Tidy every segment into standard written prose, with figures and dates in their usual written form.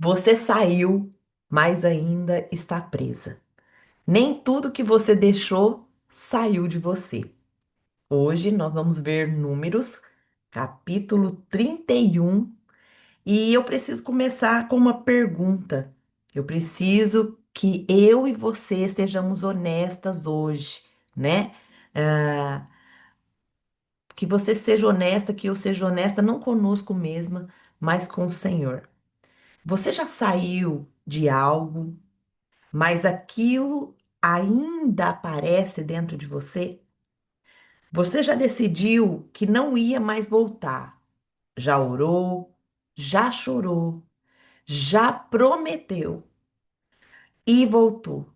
Você saiu, mas ainda está presa. Nem tudo que você deixou saiu de você. Hoje nós vamos ver Números, capítulo 31, e eu preciso começar com uma pergunta. Eu preciso que eu e você sejamos honestas hoje, né? Ah, que você seja honesta, que eu seja honesta, não conosco mesma, mas com o Senhor. Você já saiu de algo, mas aquilo ainda aparece dentro de você? Você já decidiu que não ia mais voltar? Já orou? Já chorou? Já prometeu e voltou?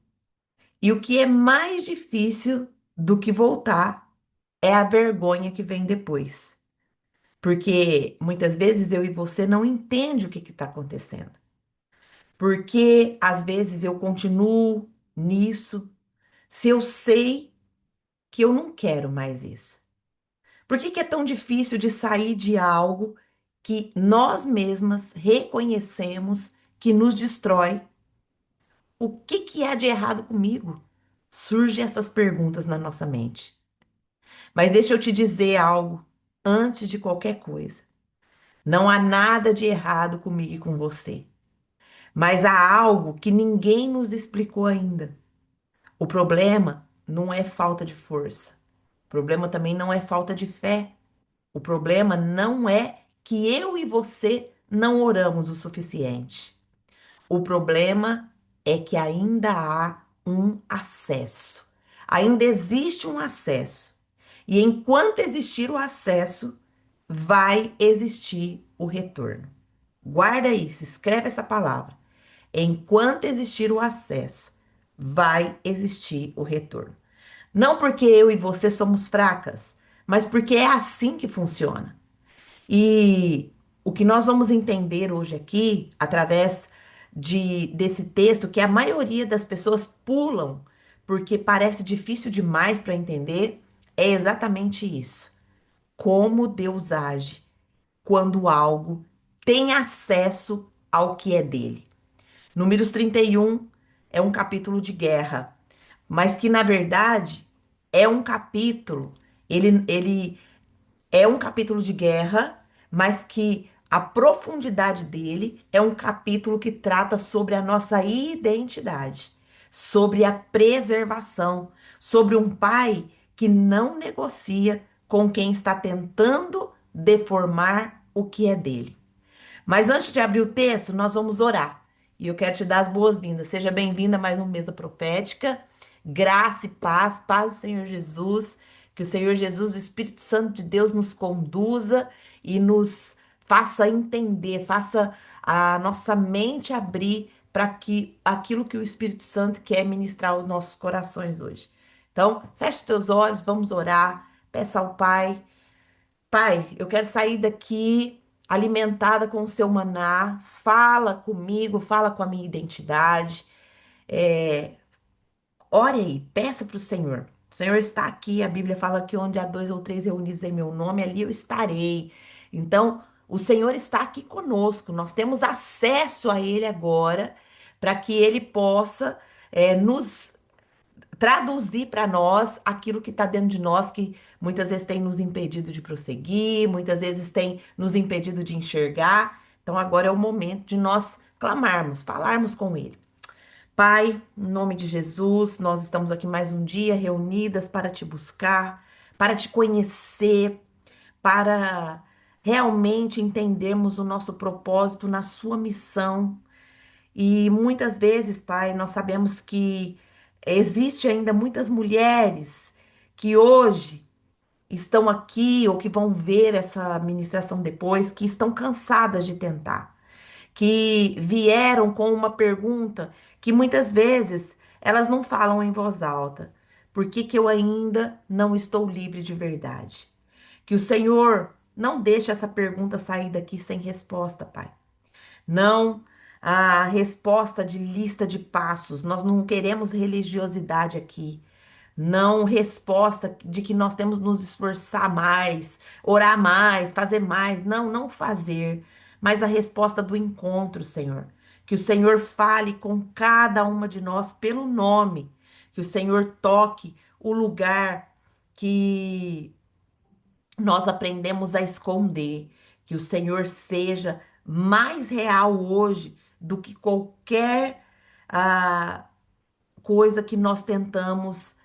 E o que é mais difícil do que voltar é a vergonha que vem depois. Porque muitas vezes eu e você não entende o que está acontecendo. Porque às vezes eu continuo nisso, se eu sei que eu não quero mais isso. Por que que é tão difícil de sair de algo que nós mesmas reconhecemos que nos destrói? O que que há de errado comigo? Surgem essas perguntas na nossa mente. Mas deixa eu te dizer algo antes de qualquer coisa. Não há nada de errado comigo e com você. Mas há algo que ninguém nos explicou ainda. O problema não é falta de força. O problema também não é falta de fé. O problema não é que eu e você não oramos o suficiente. O problema é que ainda há um acesso. Ainda existe um acesso. E enquanto existir o acesso, vai existir o retorno. Guarda isso, escreve essa palavra. Enquanto existir o acesso, vai existir o retorno. Não porque eu e você somos fracas, mas porque é assim que funciona. E o que nós vamos entender hoje aqui, através desse texto, que a maioria das pessoas pulam, porque parece difícil demais para entender, é exatamente isso. Como Deus age quando algo tem acesso ao que é dele. Números 31 é um capítulo de guerra, mas que na verdade é um capítulo, ele é um capítulo de guerra, mas que a profundidade dele é um capítulo que trata sobre a nossa identidade, sobre a preservação, sobre um pai que não negocia com quem está tentando deformar o que é dele. Mas antes de abrir o texto, nós vamos orar. E eu quero te dar as boas-vindas. Seja bem-vinda a mais uma mesa profética. Graça e paz, paz do Senhor Jesus. Que o Senhor Jesus, o Espírito Santo de Deus, nos conduza e nos faça entender, faça a nossa mente abrir para que aquilo que o Espírito Santo quer ministrar aos nossos corações hoje. Então, feche os teus olhos, vamos orar. Peça ao Pai. Pai, eu quero sair daqui alimentada com o seu maná. Fala comigo, fala com a minha identidade. É, ore aí, peça para o Senhor. O Senhor está aqui, a Bíblia fala que onde há dois ou três reunidos em meu nome, ali eu estarei. Então, o Senhor está aqui conosco. Nós temos acesso a Ele agora, para que Ele possa nos traduzir para nós aquilo que está dentro de nós, que muitas vezes tem nos impedido de prosseguir, muitas vezes tem nos impedido de enxergar. Então agora é o momento de nós clamarmos, falarmos com Ele. Pai, em nome de Jesus, nós estamos aqui mais um dia reunidas para te buscar, para te conhecer, para realmente entendermos o nosso propósito na sua missão. E muitas vezes, Pai, nós sabemos que existe ainda muitas mulheres que hoje estão aqui ou que vão ver essa ministração depois, que estão cansadas de tentar, que vieram com uma pergunta que muitas vezes elas não falam em voz alta. Por que que eu ainda não estou livre de verdade? Que o Senhor não deixe essa pergunta sair daqui sem resposta, Pai. Não a resposta de lista de passos. Nós não queremos religiosidade aqui. Não resposta de que nós temos nos esforçar mais, orar mais, fazer mais. Não, não fazer. Mas a resposta do encontro, Senhor. Que o Senhor fale com cada uma de nós pelo nome. Que o Senhor toque o lugar que nós aprendemos a esconder. Que o Senhor seja mais real hoje do que qualquer ah, coisa que nós tentamos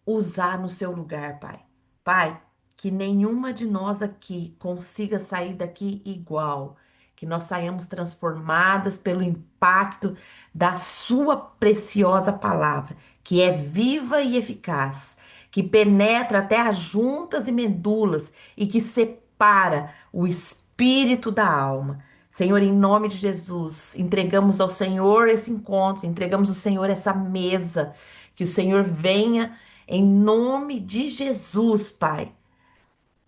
usar no seu lugar, Pai. Pai, que nenhuma de nós aqui consiga sair daqui igual, que nós saiamos transformadas pelo impacto da Sua preciosa palavra, que é viva e eficaz, que penetra até as juntas e medulas e que separa o espírito da alma. Senhor, em nome de Jesus, entregamos ao Senhor esse encontro, entregamos ao Senhor essa mesa, que o Senhor venha em nome de Jesus, Pai,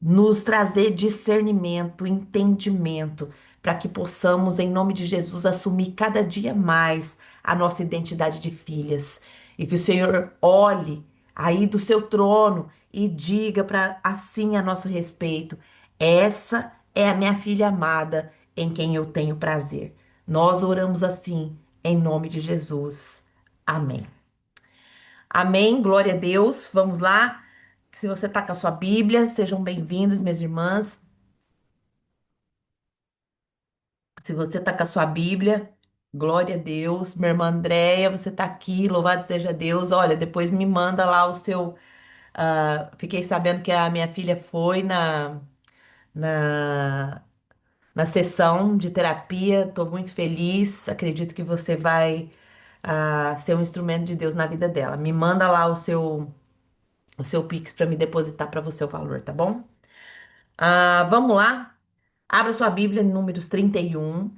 nos trazer discernimento, entendimento, para que possamos, em nome de Jesus, assumir cada dia mais a nossa identidade de filhas. E que o Senhor olhe aí do seu trono e diga para assim a nosso respeito: essa é a minha filha amada, em quem eu tenho prazer. Nós oramos assim, em nome de Jesus. Amém. Amém, glória a Deus. Vamos lá. Se você está com a sua Bíblia, sejam bem-vindos, minhas irmãs. Se você está com a sua Bíblia, glória a Deus. Minha irmã Andréia, você está aqui, louvado seja Deus. Olha, depois me manda lá o seu. Fiquei sabendo que a minha filha foi na, na sessão de terapia. Estou muito feliz. Acredito que você vai ser um instrumento de Deus na vida dela. Me manda lá o seu Pix para me depositar para você o valor, tá bom? Vamos lá? Abra sua Bíblia em Números 31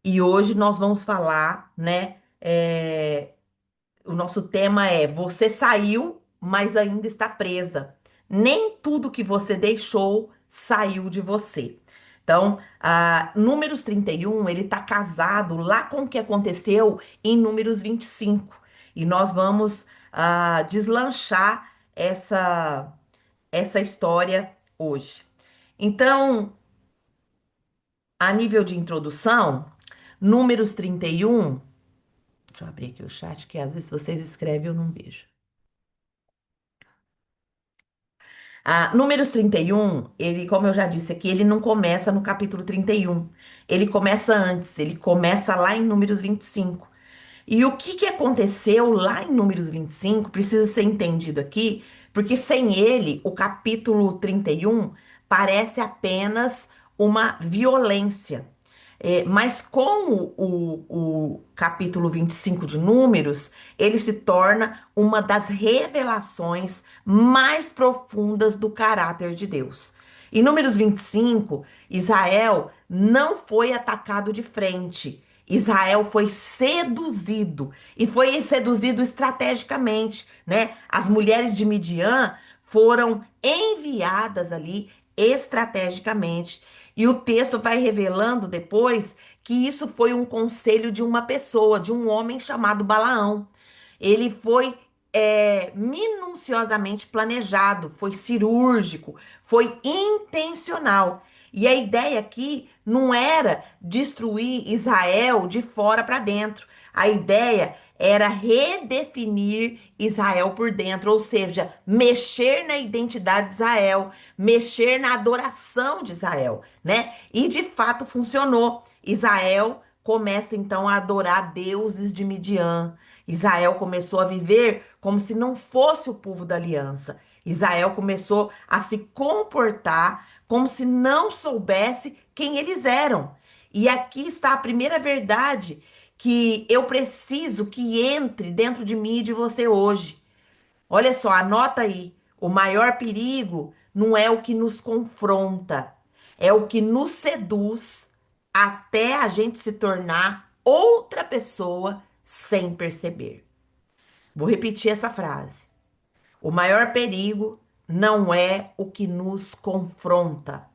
e hoje nós vamos falar, né? O nosso tema é: Você saiu, mas ainda está presa. Nem tudo que você deixou saiu de você. Então, Números 31, ele está casado lá com o que aconteceu em Números 25. E nós vamos deslanchar essa história hoje. Então, a nível de introdução, Números 31. Deixa eu abrir aqui o chat, que às vezes vocês escrevem eu não vejo. Números 31, ele, como eu já disse aqui, ele não começa no capítulo 31. Ele começa antes, ele começa lá em Números 25. E o que que aconteceu lá em Números 25 precisa ser entendido aqui, porque sem ele, o capítulo 31 parece apenas uma violência. Mas com o capítulo 25 de Números, ele se torna uma das revelações mais profundas do caráter de Deus. Em Números 25, Israel não foi atacado de frente. Israel foi seduzido e foi seduzido estrategicamente, né? As mulheres de Midian foram enviadas ali estrategicamente. E o texto vai revelando depois que isso foi um conselho de uma pessoa, de um homem chamado Balaão. Ele foi minuciosamente planejado, foi cirúrgico, foi intencional. E a ideia aqui não era destruir Israel de fora para dentro. A ideia era redefinir Israel por dentro, ou seja, mexer na identidade de Israel, mexer na adoração de Israel, né? E de fato funcionou. Israel começa então a adorar deuses de Midian. Israel começou a viver como se não fosse o povo da aliança. Israel começou a se comportar como se não soubesse quem eles eram. E aqui está a primeira verdade que eu preciso que entre dentro de mim e de você hoje. Olha só, anota aí. O maior perigo não é o que nos confronta, é o que nos seduz até a gente se tornar outra pessoa sem perceber. Vou repetir essa frase. O maior perigo não é o que nos confronta,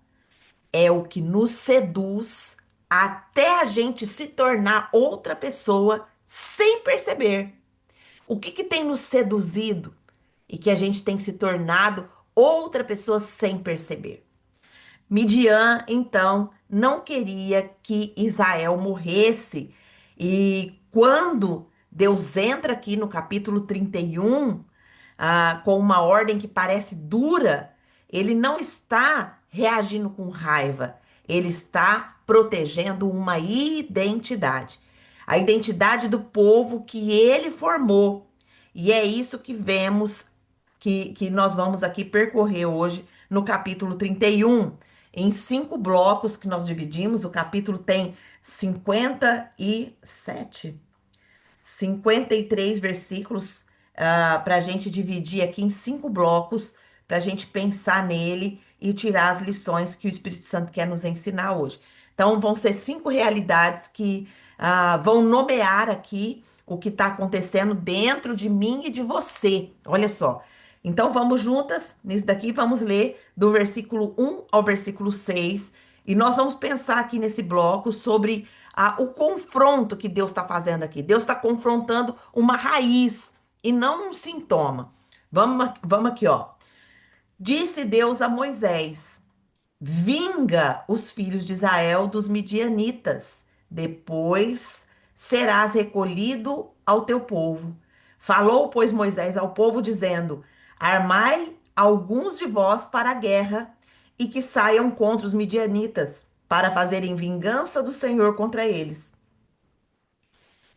é o que nos seduz até a gente se tornar outra pessoa sem perceber. O que que tem nos seduzido e que a gente tem se tornado outra pessoa sem perceber? Midian, então, não queria que Israel morresse E quando Deus entra aqui no capítulo 31, com uma ordem que parece dura, ele não está reagindo com raiva, ele está protegendo uma identidade, a identidade do povo que ele formou. E é isso que vemos, que nós vamos aqui percorrer hoje no capítulo 31, em 5 blocos que nós dividimos. O capítulo tem 53 versículos, para a gente dividir aqui em 5 blocos, para a gente pensar nele e tirar as lições que o Espírito Santo quer nos ensinar hoje. Então, vão ser 5 realidades que vão nomear aqui o que está acontecendo dentro de mim e de você. Olha só. Então, vamos juntas nisso daqui, vamos ler do versículo 1 ao versículo 6, e nós vamos pensar aqui nesse bloco sobre o confronto que Deus está fazendo aqui. Deus está confrontando uma raiz e não um sintoma. Vamos aqui, ó. Disse Deus a Moisés: vinga os filhos de Israel dos midianitas, depois serás recolhido ao teu povo. Falou, pois, Moisés ao povo, dizendo: armai alguns de vós para a guerra, e que saiam contra os midianitas, para fazerem vingança do Senhor contra eles.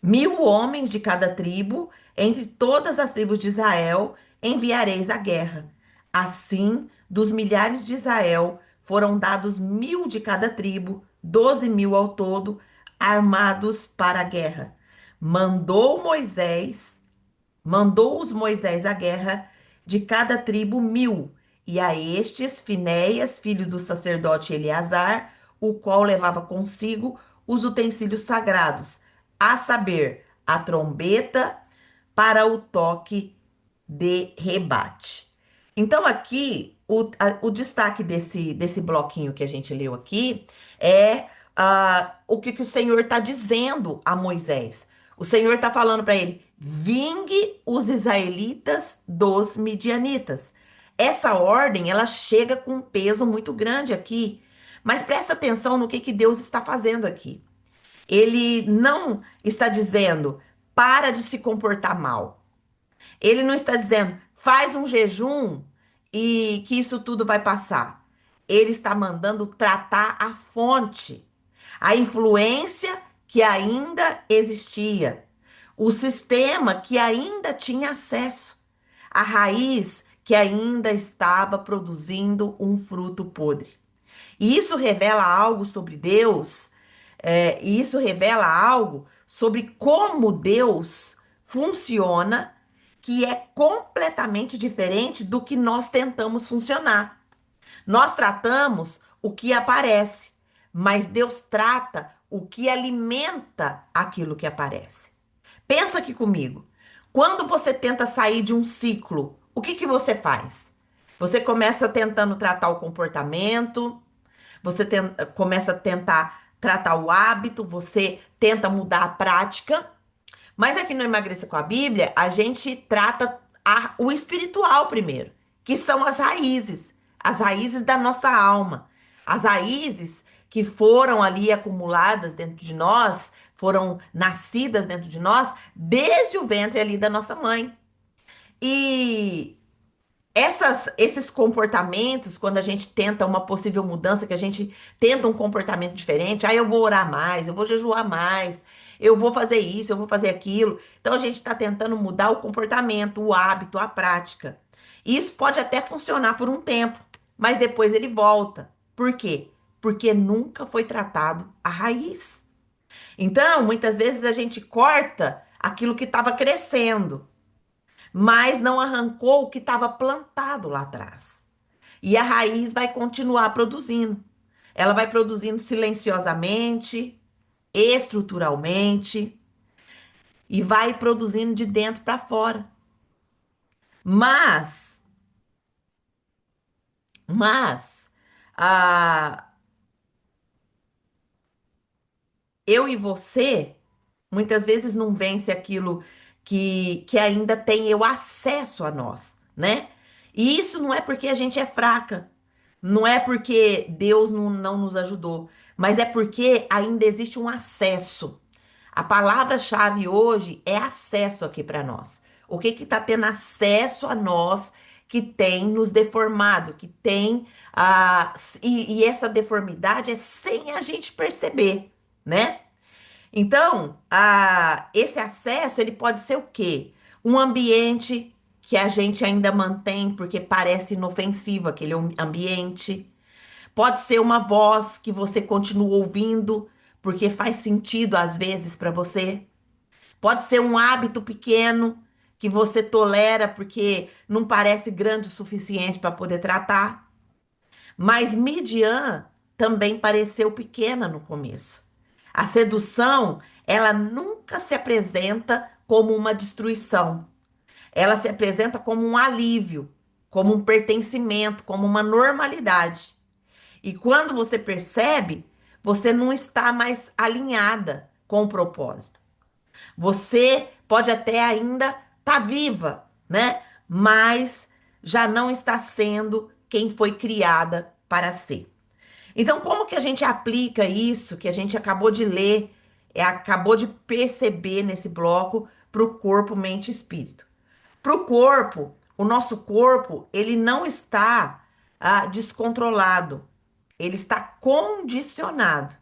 1.000 homens de cada tribo, entre todas as tribos de Israel, enviareis à guerra. Assim, dos milhares de Israel, foram dados 1.000 de cada tribo, 12.000 ao todo, armados para a guerra. Mandou Moisés Mandou-os Moisés à guerra, de cada tribo 1.000, e a estes Finéias, filho do sacerdote Eleazar, o qual levava consigo os utensílios sagrados, a saber, a trombeta para o toque de rebate. Então, aqui, o destaque desse bloquinho que a gente leu aqui é o que o Senhor está dizendo a Moisés. O Senhor está falando para ele: vingue os israelitas dos midianitas. Essa ordem, ela chega com um peso muito grande aqui. Mas presta atenção no que Deus está fazendo aqui. Ele não está dizendo: para de se comportar mal. Ele não está dizendo: faz um jejum e que isso tudo vai passar. Ele está mandando tratar a fonte, a influência que ainda existia, o sistema que ainda tinha acesso, a raiz que ainda estava produzindo um fruto podre. E isso revela algo sobre Deus, e isso revela algo sobre como Deus funciona, que é completamente diferente do que nós tentamos funcionar. Nós tratamos o que aparece, mas Deus trata o que alimenta aquilo que aparece. Pensa aqui comigo. Quando você tenta sair de um ciclo, o que você faz? Você começa tentando tratar o comportamento, começa a tentar tratar o hábito, você tenta mudar a prática. Mas aqui no Emagreça com a Bíblia, a gente trata o espiritual primeiro, que são as raízes da nossa alma, as raízes que foram ali acumuladas dentro de nós, foram nascidas dentro de nós desde o ventre ali da nossa mãe. E esses comportamentos, quando a gente tenta uma possível mudança, que a gente tenta um comportamento diferente, eu vou orar mais, eu vou jejuar mais, eu vou fazer isso, eu vou fazer aquilo. Então a gente está tentando mudar o comportamento, o hábito, a prática. E isso pode até funcionar por um tempo, mas depois ele volta. Por quê? Porque nunca foi tratado a raiz. Então, muitas vezes a gente corta aquilo que estava crescendo, mas não arrancou o que estava plantado lá atrás. E a raiz vai continuar produzindo. Ela vai produzindo silenciosamente, estruturalmente, e vai produzindo de dentro para fora. Mas, mas, ah, eu e você, muitas vezes não vence aquilo que ainda tem o acesso a nós, né? E isso não é porque a gente é fraca, não é porque Deus não nos ajudou, mas é porque ainda existe um acesso. A palavra-chave hoje é acesso aqui para nós. O que está tendo acesso a nós que tem nos deformado, que tem e essa deformidade é sem a gente perceber, né? Então, esse acesso ele pode ser o quê? Um ambiente que a gente ainda mantém porque parece inofensivo aquele ambiente. Pode ser uma voz que você continua ouvindo porque faz sentido às vezes para você. Pode ser um hábito pequeno que você tolera porque não parece grande o suficiente para poder tratar. Mas Midian também pareceu pequena no começo. A sedução, ela nunca se apresenta como uma destruição. Ela se apresenta como um alívio, como um pertencimento, como uma normalidade. E quando você percebe, você não está mais alinhada com o propósito. Você pode até ainda estar viva, né? Mas já não está sendo quem foi criada para ser. Então, como que a gente aplica isso que a gente acabou de ler, acabou de perceber nesse bloco para o corpo, mente e espírito? Para o corpo, o nosso corpo, ele não está descontrolado, ele está condicionado.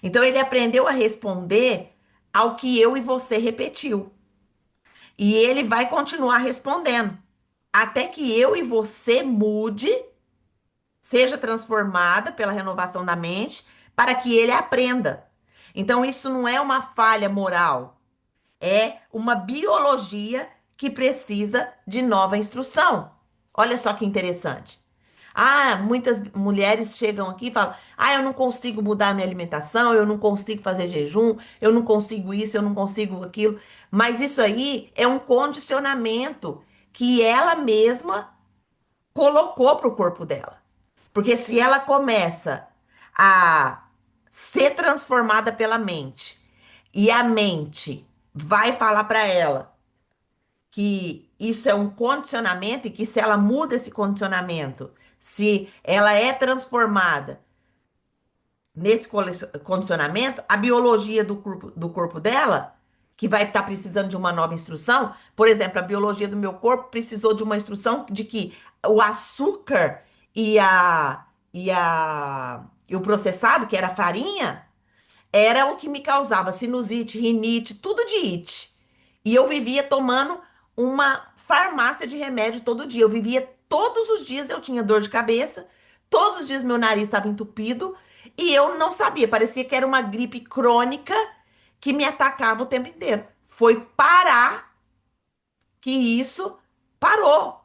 Então, ele aprendeu a responder ao que eu e você repetiu. E ele vai continuar respondendo até que eu e você mude, seja transformada pela renovação da mente, para que ele aprenda. Então, isso não é uma falha moral, é uma biologia que precisa de nova instrução. Olha só que interessante. Muitas mulheres chegam aqui e falam: eu não consigo mudar minha alimentação, eu não consigo fazer jejum, eu não consigo isso, eu não consigo aquilo. Mas isso aí é um condicionamento que ela mesma colocou para o corpo dela. Porque se ela começa a ser transformada pela mente e a mente vai falar para ela que isso é um condicionamento e que se ela muda esse condicionamento, se ela é transformada nesse condicionamento, a biologia do corpo dela, que vai estar precisando de uma nova instrução, por exemplo, a biologia do meu corpo precisou de uma instrução de que o açúcar e e o processado, que era a farinha, era o que me causava sinusite, rinite, tudo de it. E eu vivia tomando uma farmácia de remédio todo dia. Eu vivia todos os dias, eu tinha dor de cabeça, todos os dias meu nariz estava entupido e eu não sabia, parecia que era uma gripe crônica que me atacava o tempo inteiro. Foi parar que isso parou.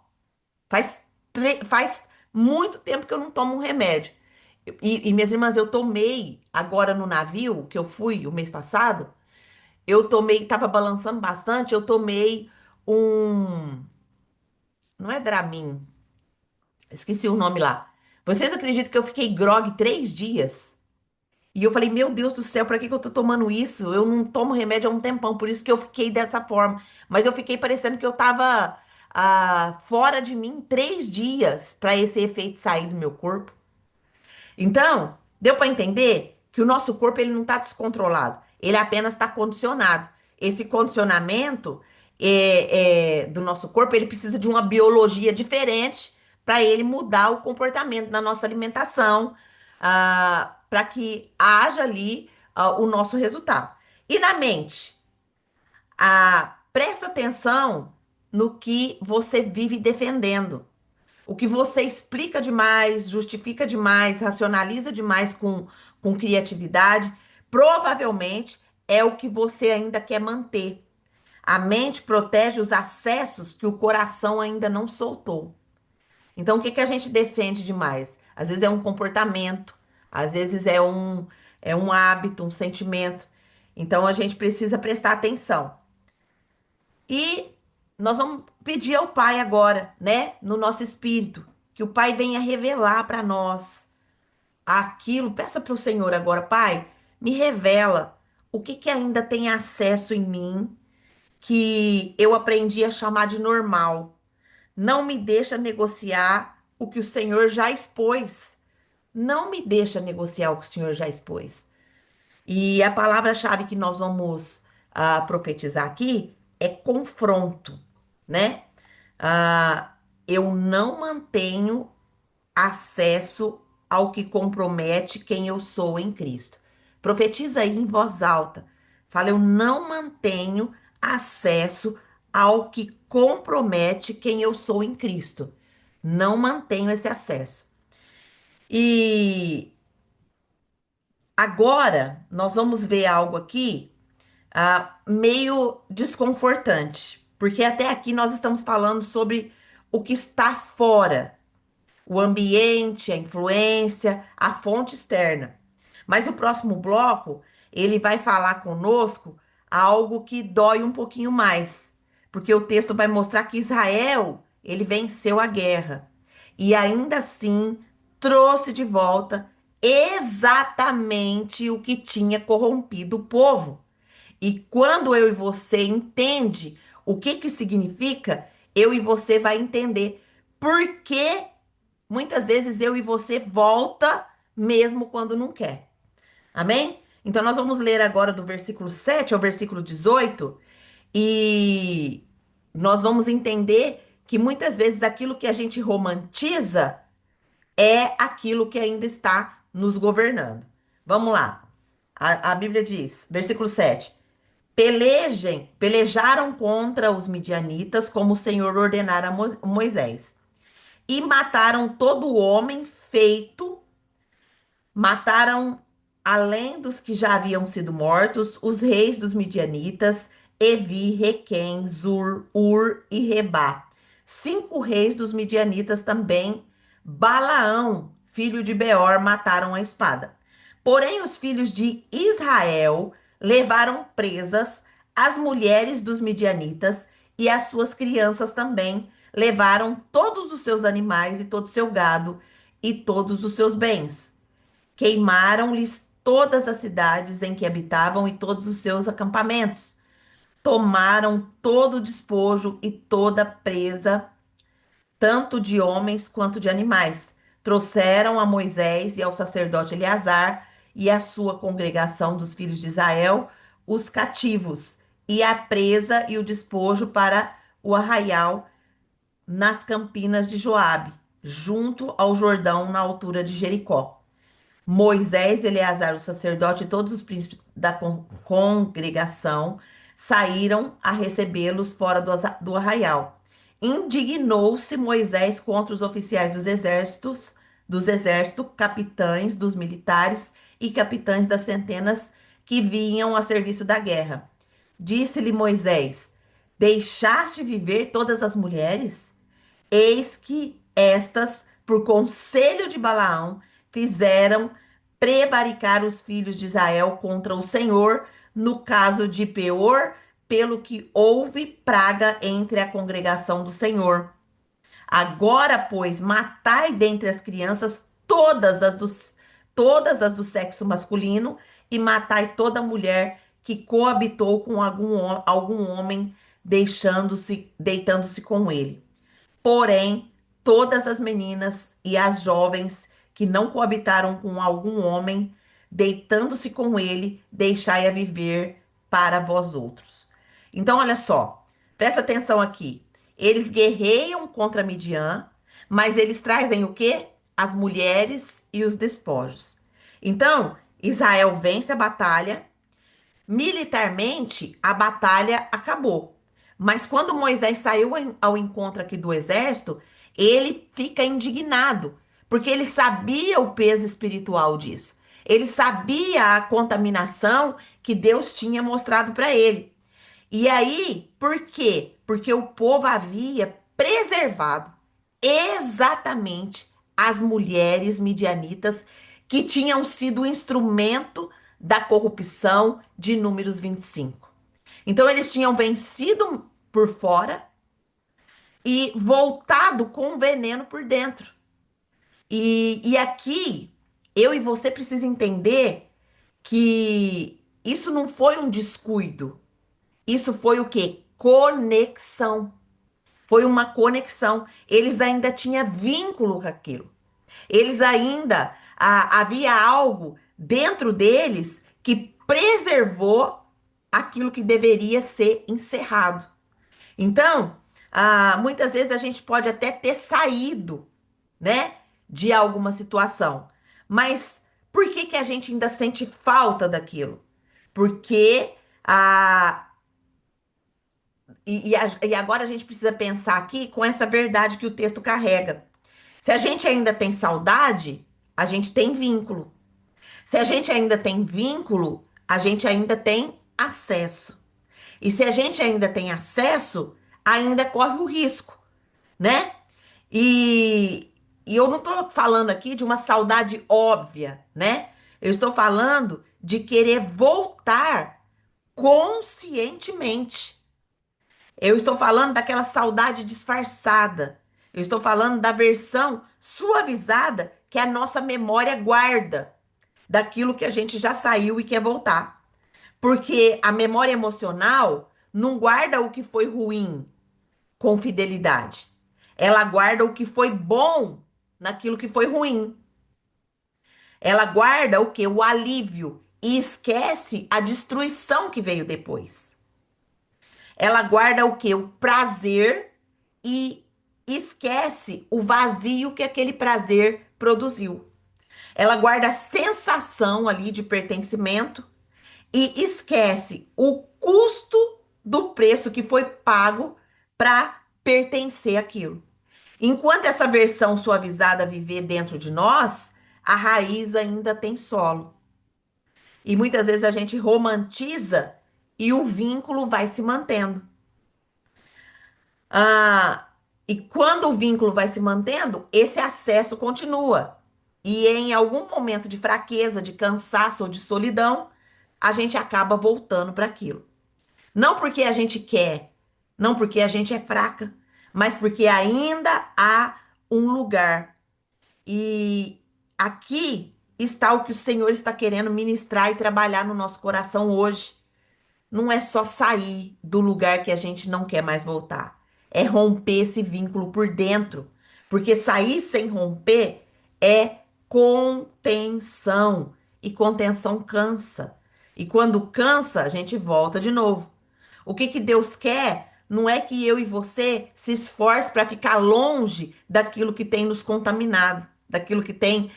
Faz muito tempo que eu não tomo um remédio. Minhas irmãs, eu tomei agora no navio que eu fui o mês passado. Eu tomei, tava balançando bastante. Eu tomei um, não é Dramin, esqueci o nome lá. Vocês acreditam que eu fiquei grogue 3 dias? E eu falei, meu Deus do céu, pra que que eu tô tomando isso? Eu não tomo remédio há um tempão, por isso que eu fiquei dessa forma. Mas eu fiquei parecendo que eu tava fora de mim 3 dias pra esse efeito sair do meu corpo. Então, deu para entender que o nosso corpo ele não está descontrolado, ele apenas está condicionado. Esse condicionamento do nosso corpo, ele precisa de uma biologia diferente para ele mudar o comportamento na nossa alimentação, para que haja ali o nosso resultado. E na mente, presta atenção no que você vive defendendo. O que você explica demais, justifica demais, racionaliza demais com criatividade, provavelmente é o que você ainda quer manter. A mente protege os acessos que o coração ainda não soltou. Então, o que que a gente defende demais? Às vezes é um comportamento, às vezes é um hábito, um sentimento. Então, a gente precisa prestar atenção. E nós vamos pedir ao Pai agora, né, no nosso espírito, que o Pai venha revelar para nós aquilo. Peça para o Senhor agora, Pai, me revela o que que ainda tem acesso em mim que eu aprendi a chamar de normal. Não me deixa negociar o que o Senhor já expôs. Não me deixa negociar o que o Senhor já expôs. E a palavra-chave que nós vamos profetizar aqui é confronto, né? Ah, eu não mantenho acesso ao que compromete quem eu sou em Cristo. Profetiza aí em voz alta. Fala, eu não mantenho acesso ao que compromete quem eu sou em Cristo. Não mantenho esse acesso. E agora nós vamos ver algo aqui meio desconfortante, porque até aqui nós estamos falando sobre o que está fora, o ambiente, a influência, a fonte externa. Mas o próximo bloco, ele vai falar conosco algo que dói um pouquinho mais, porque o texto vai mostrar que Israel, ele venceu a guerra e ainda assim trouxe de volta exatamente o que tinha corrompido o povo. E quando eu e você entende o que que significa, eu e você vai entender por que muitas vezes eu e você volta mesmo quando não quer. Amém? Então nós vamos ler agora do versículo 7 ao versículo 18 e nós vamos entender que muitas vezes aquilo que a gente romantiza é aquilo que ainda está nos governando. Vamos lá. A Bíblia diz, versículo 7: pelejaram contra os midianitas como o Senhor ordenara a Moisés e mataram todo homem feito. Mataram, além dos que já haviam sido mortos, os reis dos midianitas, Evi, Requem, Zur, Ur e Rebá. 5 reis dos midianitas também, Balaão, filho de Beor, mataram a espada. Porém, os filhos de Israel levaram presas as mulheres dos midianitas e as suas crianças também. Levaram todos os seus animais e todo o seu gado e todos os seus bens. Queimaram-lhes todas as cidades em que habitavam e todos os seus acampamentos. Tomaram todo o despojo e toda a presa, tanto de homens quanto de animais. Trouxeram a Moisés e ao sacerdote Eleazar e à sua congregação dos filhos de Israel os cativos e a presa e o despojo para o arraial nas campinas de Joabe, junto ao Jordão, na altura de Jericó. Moisés, Eleazar, o sacerdote e todos os príncipes da congregação saíram a recebê-los fora do arraial. Indignou-se Moisés contra os oficiais dos exércitos, capitães dos militares e capitães das centenas que vinham a serviço da guerra. Disse-lhe Moisés: Deixaste viver todas as mulheres? Eis que estas, por conselho de Balaão, fizeram prevaricar os filhos de Israel contra o Senhor, no caso de Peor, pelo que houve praga entre a congregação do Senhor. Agora, pois, matai dentre as crianças todas as do sexo masculino, e matai toda mulher que coabitou com algum homem, deitando-se com ele. Porém, todas as meninas e as jovens que não coabitaram com algum homem, deitando-se com ele, deixai-a viver para vós outros. Então, olha só, presta atenção aqui. Eles guerreiam contra Midian, mas eles trazem o quê? As mulheres e os despojos. Então, Israel vence a batalha. Militarmente, a batalha acabou. Mas quando Moisés saiu ao encontro aqui do exército, ele fica indignado, porque ele sabia o peso espiritual disso. Ele sabia a contaminação que Deus tinha mostrado para ele. E aí, por quê? Porque o povo havia preservado exatamente as mulheres midianitas que tinham sido instrumento da corrupção de Números 25. Então, eles tinham vencido por fora e voltado com veneno por dentro. E aqui, eu e você precisa entender que isso não foi um descuido. Isso foi o quê? Conexão. Foi uma conexão. Eles ainda tinham vínculo com aquilo. Eles ainda havia algo dentro deles que preservou aquilo que deveria ser encerrado. Então, muitas vezes a gente pode até ter saído, né, de alguma situação, mas por que que a gente ainda sente falta daquilo? Porque a, e agora a gente precisa pensar aqui com essa verdade que o texto carrega. Se a gente ainda tem saudade, a gente tem vínculo. Se a gente ainda tem vínculo, a gente ainda tem acesso. E se a gente ainda tem acesso, ainda corre o risco, né? E, e eu não estou falando aqui de uma saudade óbvia, né? Eu estou falando de querer voltar conscientemente. Eu estou falando daquela saudade disfarçada. Eu estou falando da versão suavizada que a nossa memória guarda daquilo que a gente já saiu e quer voltar. Porque a memória emocional não guarda o que foi ruim com fidelidade. Ela guarda o que foi bom naquilo que foi ruim. Ela guarda o que? O alívio e esquece a destruição que veio depois. Ela guarda o que? O prazer e esquece o vazio que aquele prazer produziu. Ela guarda a sensação ali de pertencimento e esquece o custo do preço que foi pago para pertencer àquilo. Enquanto essa versão suavizada viver dentro de nós, a raiz ainda tem solo. E muitas vezes a gente romantiza e o vínculo vai se mantendo. Ah, e quando o vínculo vai se mantendo, esse acesso continua. E em algum momento de fraqueza, de cansaço ou de solidão, a gente acaba voltando para aquilo. Não porque a gente quer, não porque a gente é fraca, mas porque ainda há um lugar. E aqui está o que o Senhor está querendo ministrar e trabalhar no nosso coração hoje. Não é só sair do lugar que a gente não quer mais voltar. É romper esse vínculo por dentro. Porque sair sem romper é contenção. E contenção cansa. E quando cansa, a gente volta de novo. O que que Deus quer não é que eu e você se esforce para ficar longe daquilo que tem nos contaminado, daquilo que tem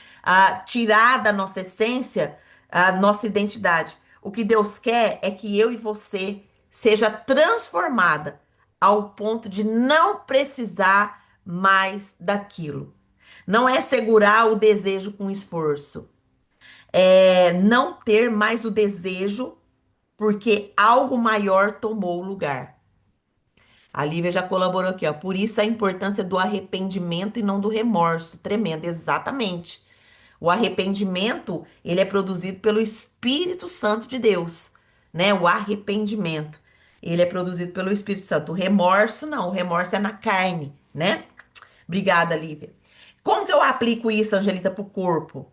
tirado a nossa essência, a nossa identidade. O que Deus quer é que eu e você seja transformada ao ponto de não precisar mais daquilo. Não é segurar o desejo com esforço, é não ter mais o desejo porque algo maior tomou o lugar. A Lívia já colaborou aqui, ó. Por isso a importância do arrependimento e não do remorso. Tremendo, exatamente. O arrependimento, ele é produzido pelo Espírito Santo de Deus, né? O arrependimento, ele é produzido pelo Espírito Santo. O remorso, não. O remorso é na carne, né? Obrigada, Lívia. Como que eu aplico isso, Angelita, para o corpo?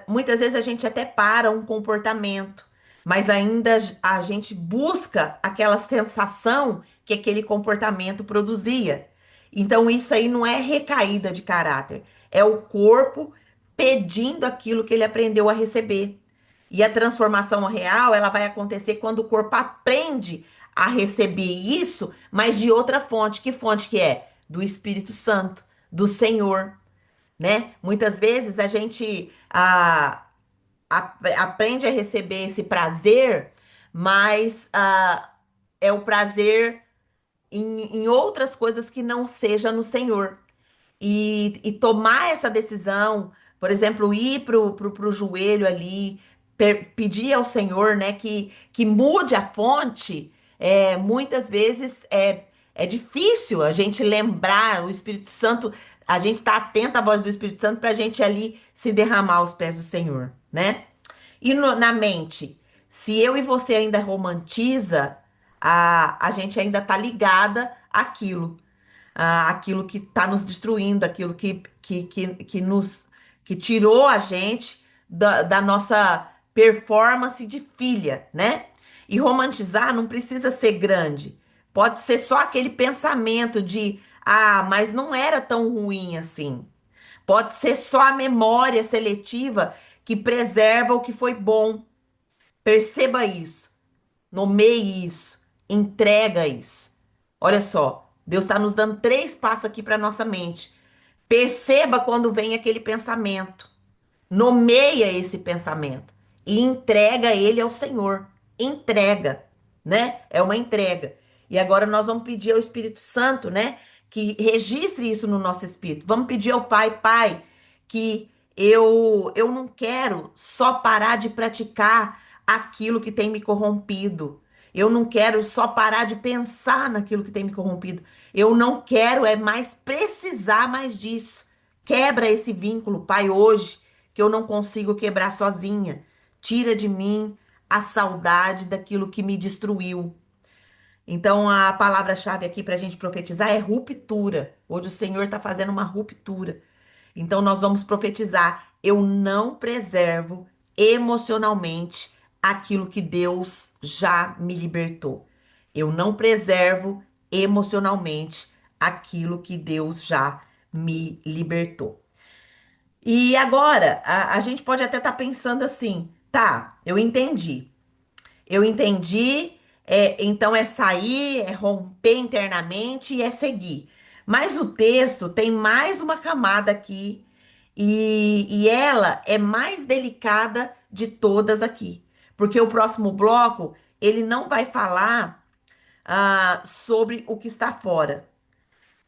Muitas vezes a gente até para um comportamento, mas ainda a gente busca aquela sensação que aquele comportamento produzia. Então, isso aí não é recaída de caráter, é o corpo pedindo aquilo que ele aprendeu a receber. E a transformação real, ela vai acontecer quando o corpo aprende a receber isso, mas de outra fonte. Que fonte que é? Do Espírito Santo, do Senhor, né? Muitas vezes a gente aprende a receber esse prazer, mas é o prazer em outras coisas que não seja no Senhor. E tomar essa decisão, por exemplo, ir pro joelho ali, pedir ao Senhor, né, que mude a fonte, muitas vezes é difícil a gente lembrar o Espírito Santo, a gente tá atento à voz do Espírito Santo para a gente ali se derramar aos pés do Senhor, né? E na mente, se eu e você ainda romantiza, a gente ainda tá ligada àquilo, aquilo que está nos destruindo, aquilo que nos que tirou a gente da nossa performance de filha, né? E romantizar não precisa ser grande. Pode ser só aquele pensamento de, mas não era tão ruim assim. Pode ser só a memória seletiva que preserva o que foi bom. Perceba isso. Nomeie isso, entrega isso. Olha só, Deus está nos dando três passos aqui para nossa mente. Perceba quando vem aquele pensamento. Nomeia esse pensamento e entrega ele ao Senhor. Entrega, né? É uma entrega. E agora nós vamos pedir ao Espírito Santo, né, que registre isso no nosso espírito. Vamos pedir ao Pai, Pai, que eu não quero só parar de praticar aquilo que tem me corrompido. Eu não quero só parar de pensar naquilo que tem me corrompido. Eu não quero é mais precisar mais disso. Quebra esse vínculo, Pai, hoje, que eu não consigo quebrar sozinha. Tira de mim a saudade daquilo que me destruiu. Então, a palavra-chave aqui para a gente profetizar é ruptura. Hoje o Senhor está fazendo uma ruptura. Então, nós vamos profetizar: eu não preservo emocionalmente aquilo que Deus já me libertou. Eu não preservo emocionalmente aquilo que Deus já me libertou. E agora, a gente pode até estar pensando assim, tá, eu entendi. Eu entendi, então é sair, é romper internamente e é seguir. Mas o texto tem mais uma camada aqui e ela é mais delicada de todas aqui. Porque o próximo bloco, ele não vai falar sobre o que está fora.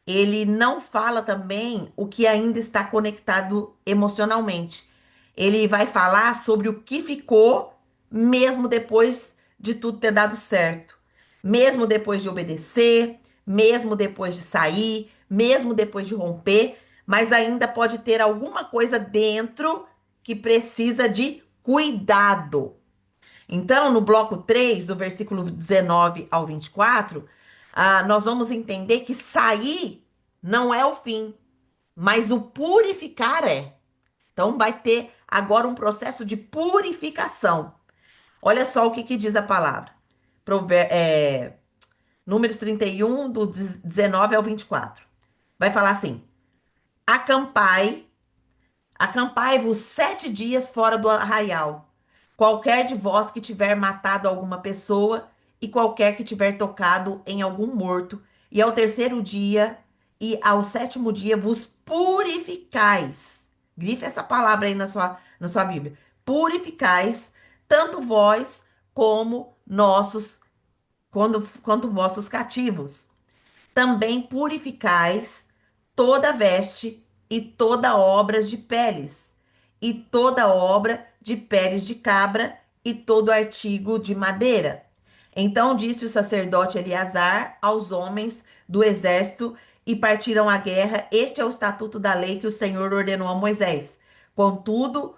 Ele não fala também o que ainda está conectado emocionalmente. Ele vai falar sobre o que ficou mesmo depois de tudo ter dado certo, mesmo depois de obedecer, mesmo depois de sair, mesmo depois de romper, mas ainda pode ter alguma coisa dentro que precisa de cuidado. Então, no bloco 3 do versículo 19 ao 24, nós vamos entender que sair não é o fim, mas o purificar é. Então, vai ter agora um processo de purificação. Olha só o que, que diz a palavra. Números 31, do 19 ao 24. Vai falar assim: acampai Acampai-vos 7 dias fora do arraial. Qualquer de vós que tiver matado alguma pessoa, e qualquer que tiver tocado em algum morto, e ao terceiro dia e ao sétimo dia vos purificais. Grife essa palavra aí na sua Bíblia. Purificais, tanto vós como quanto vossos cativos. Também purificais toda veste e toda obra de peles, e toda obra de peles de cabra, e todo artigo de madeira. Então disse o sacerdote Eleazar aos homens do exército, e partiram à guerra. Este é o estatuto da lei que o Senhor ordenou a Moisés. Contudo,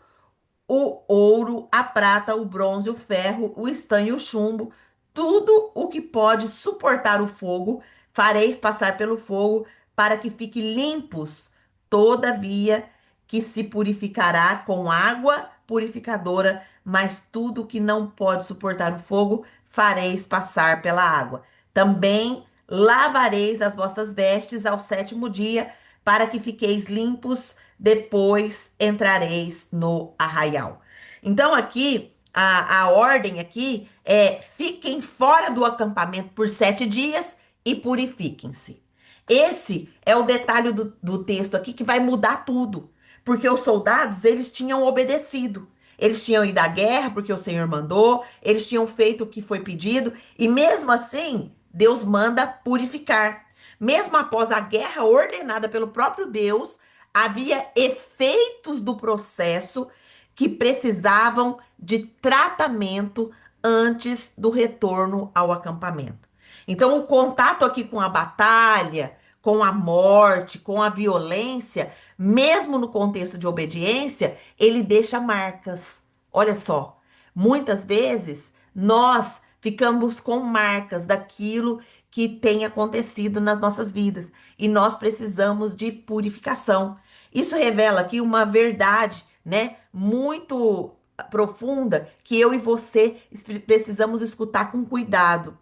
o ouro, a prata, o bronze, o ferro, o estanho e o chumbo, tudo o que pode suportar o fogo, fareis passar pelo fogo, para que fique limpos, todavia que se purificará com água purificadora, mas tudo que não pode suportar o fogo, fareis passar pela água. Também lavareis as vossas vestes ao sétimo dia, para que fiqueis limpos, depois entrareis no arraial. Então, aqui, a ordem aqui é: fiquem fora do acampamento por 7 dias e purifiquem-se. Esse é o detalhe do texto aqui que vai mudar tudo. Porque os soldados, eles tinham obedecido. Eles tinham ido à guerra porque o Senhor mandou, eles tinham feito o que foi pedido, e mesmo assim, Deus manda purificar. Mesmo após a guerra ordenada pelo próprio Deus, havia efeitos do processo que precisavam de tratamento antes do retorno ao acampamento. Então, o contato aqui com a batalha, com a morte, com a violência, mesmo no contexto de obediência, ele deixa marcas. Olha só, muitas vezes nós ficamos com marcas daquilo que tem acontecido nas nossas vidas e nós precisamos de purificação. Isso revela aqui uma verdade, né, muito profunda que eu e você precisamos escutar com cuidado.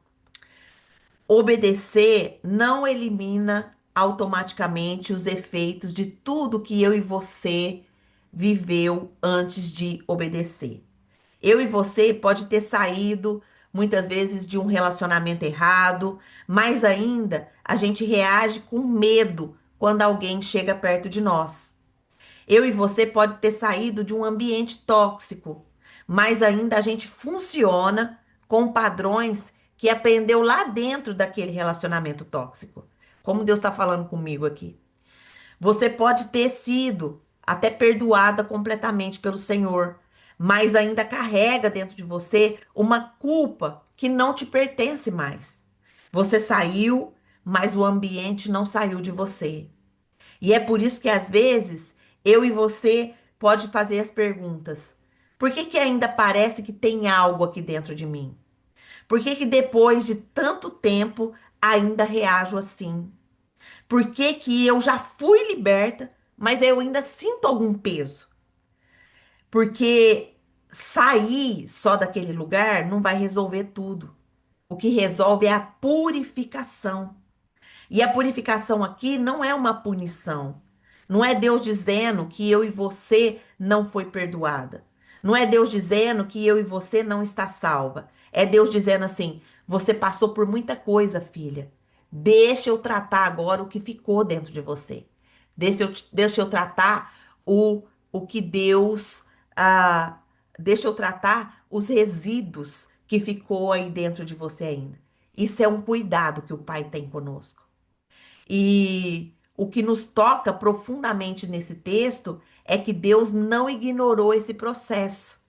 Obedecer não elimina automaticamente os efeitos de tudo que eu e você viveu antes de obedecer. Eu e você pode ter saído muitas vezes de um relacionamento errado, mais ainda, a gente reage com medo quando alguém chega perto de nós. Eu e você pode ter saído de um ambiente tóxico, mas ainda a gente funciona com padrões que aprendeu lá dentro daquele relacionamento tóxico. Como Deus está falando comigo aqui. Você pode ter sido até perdoada completamente pelo Senhor, mas ainda carrega dentro de você uma culpa que não te pertence mais. Você saiu, mas o ambiente não saiu de você. E é por isso que às vezes eu e você pode fazer as perguntas: por que que ainda parece que tem algo aqui dentro de mim? Por que que depois de tanto tempo ainda reajo assim? Por que que eu já fui liberta, mas eu ainda sinto algum peso? Porque sair só daquele lugar não vai resolver tudo. O que resolve é a purificação. E a purificação aqui não é uma punição. Não é Deus dizendo que eu e você não foi perdoada. Não é Deus dizendo que eu e você não está salva. É Deus dizendo assim: você passou por muita coisa, filha. Deixa eu tratar agora o que ficou dentro de você. Deixa eu tratar o, o que Deus. Ah, deixa eu tratar os resíduos que ficou aí dentro de você ainda. Isso é um cuidado que o Pai tem conosco. E o que nos toca profundamente nesse texto é que Deus não ignorou esse processo.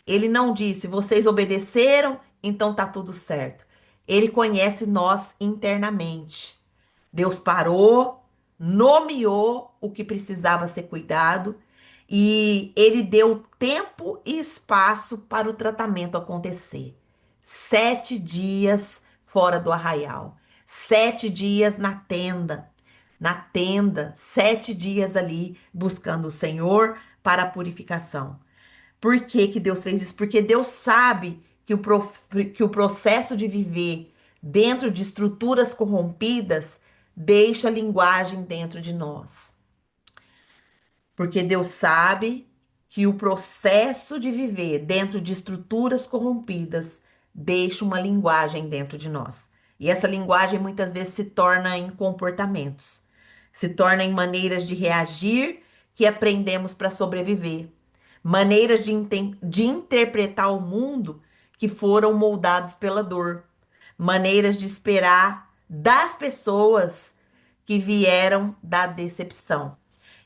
Ele não disse, vocês obedeceram, então tá tudo certo. Ele conhece nós internamente. Deus parou, nomeou o que precisava ser cuidado e ele deu tempo e espaço para o tratamento acontecer. 7 dias fora do arraial, 7 dias na tenda, 7 dias ali buscando o Senhor para a purificação. Por que que Deus fez isso? Porque Deus sabe que o processo de viver dentro de estruturas corrompidas deixa linguagem dentro de nós. Porque Deus sabe que o processo de viver dentro de estruturas corrompidas deixa uma linguagem dentro de nós. E essa linguagem muitas vezes se torna em comportamentos, se torna em maneiras de reagir que aprendemos para sobreviver, maneiras de interpretar o mundo que foram moldados pela dor, maneiras de esperar das pessoas que vieram da decepção.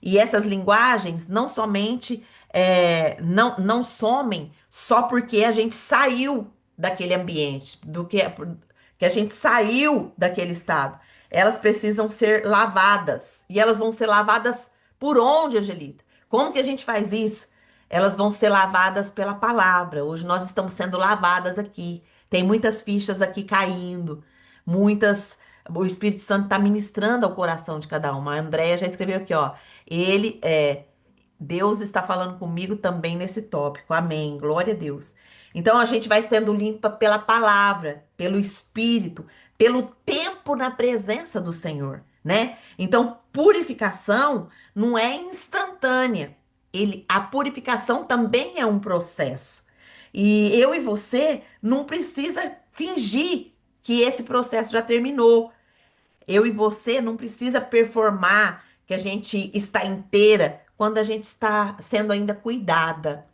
E essas linguagens não somente não somem só porque a gente saiu daquele ambiente, que a gente saiu daquele estado. Elas precisam ser lavadas. E elas vão ser lavadas por onde, Angelita? Como que a gente faz isso? Elas vão ser lavadas pela palavra. Hoje nós estamos sendo lavadas aqui. Tem muitas fichas aqui caindo, muitas. O Espírito Santo está ministrando ao coração de cada uma. A Andréia já escreveu aqui, ó. Ele é. Deus está falando comigo também nesse tópico. Amém. Glória a Deus. Então a gente vai sendo limpa pela palavra, pelo Espírito, pelo tempo na presença do Senhor, né? Então, purificação não é instantânea. A purificação também é um processo. E eu e você não precisa fingir que esse processo já terminou. Eu e você não precisa performar que a gente está inteira quando a gente está sendo ainda cuidada.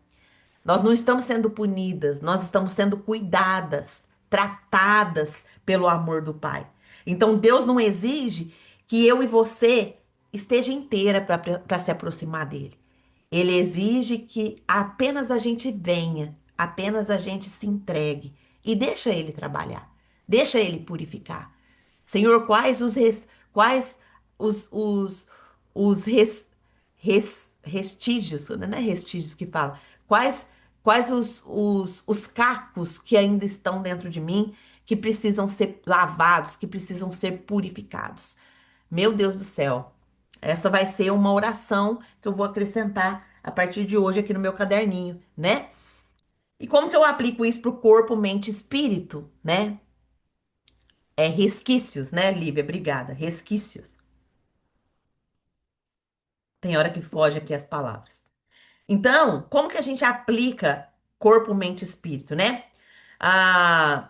Nós não estamos sendo punidas, nós estamos sendo cuidadas, tratadas pelo amor do Pai. Então Deus não exige que eu e você esteja inteira para se aproximar dele. Ele exige que apenas a gente venha, apenas a gente se entregue e deixa ele trabalhar, deixa ele purificar. Senhor, quais os restígios, não é restígios que fala, quais, quais os cacos que ainda estão dentro de mim que precisam ser lavados, que precisam ser purificados. Meu Deus do céu, essa vai ser uma oração que eu vou acrescentar a partir de hoje aqui no meu caderninho, né? E como que eu aplico isso para o corpo, mente e espírito, né? É resquícios, né, Lívia? Obrigada. Resquícios. Tem hora que foge aqui as palavras. Então, como que a gente aplica corpo, mente e espírito, né? Ah,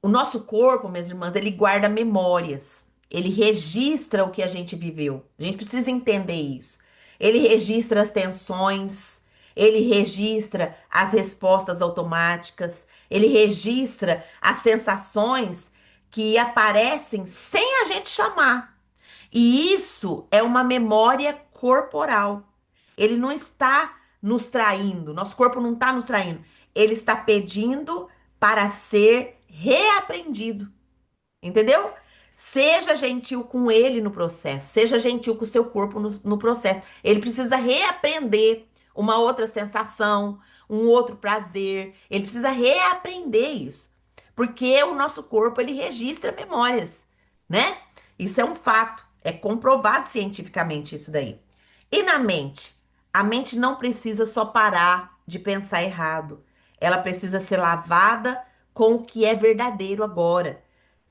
o nosso corpo, minhas irmãs, ele guarda memórias. Ele registra o que a gente viveu. A gente precisa entender isso. Ele registra as tensões, ele registra as respostas automáticas, ele registra as sensações que aparecem sem a gente chamar. E isso é uma memória corporal. Ele não está nos traindo, nosso corpo não está nos traindo. Ele está pedindo para ser reaprendido. Entendeu? Seja gentil com ele no processo, seja gentil com o seu corpo no processo. Ele precisa reaprender uma outra sensação, um outro prazer. Ele precisa reaprender isso. Porque o nosso corpo, ele registra memórias, né? Isso é um fato. É comprovado cientificamente isso daí. E na mente? A mente não precisa só parar de pensar errado. Ela precisa ser lavada com o que é verdadeiro agora.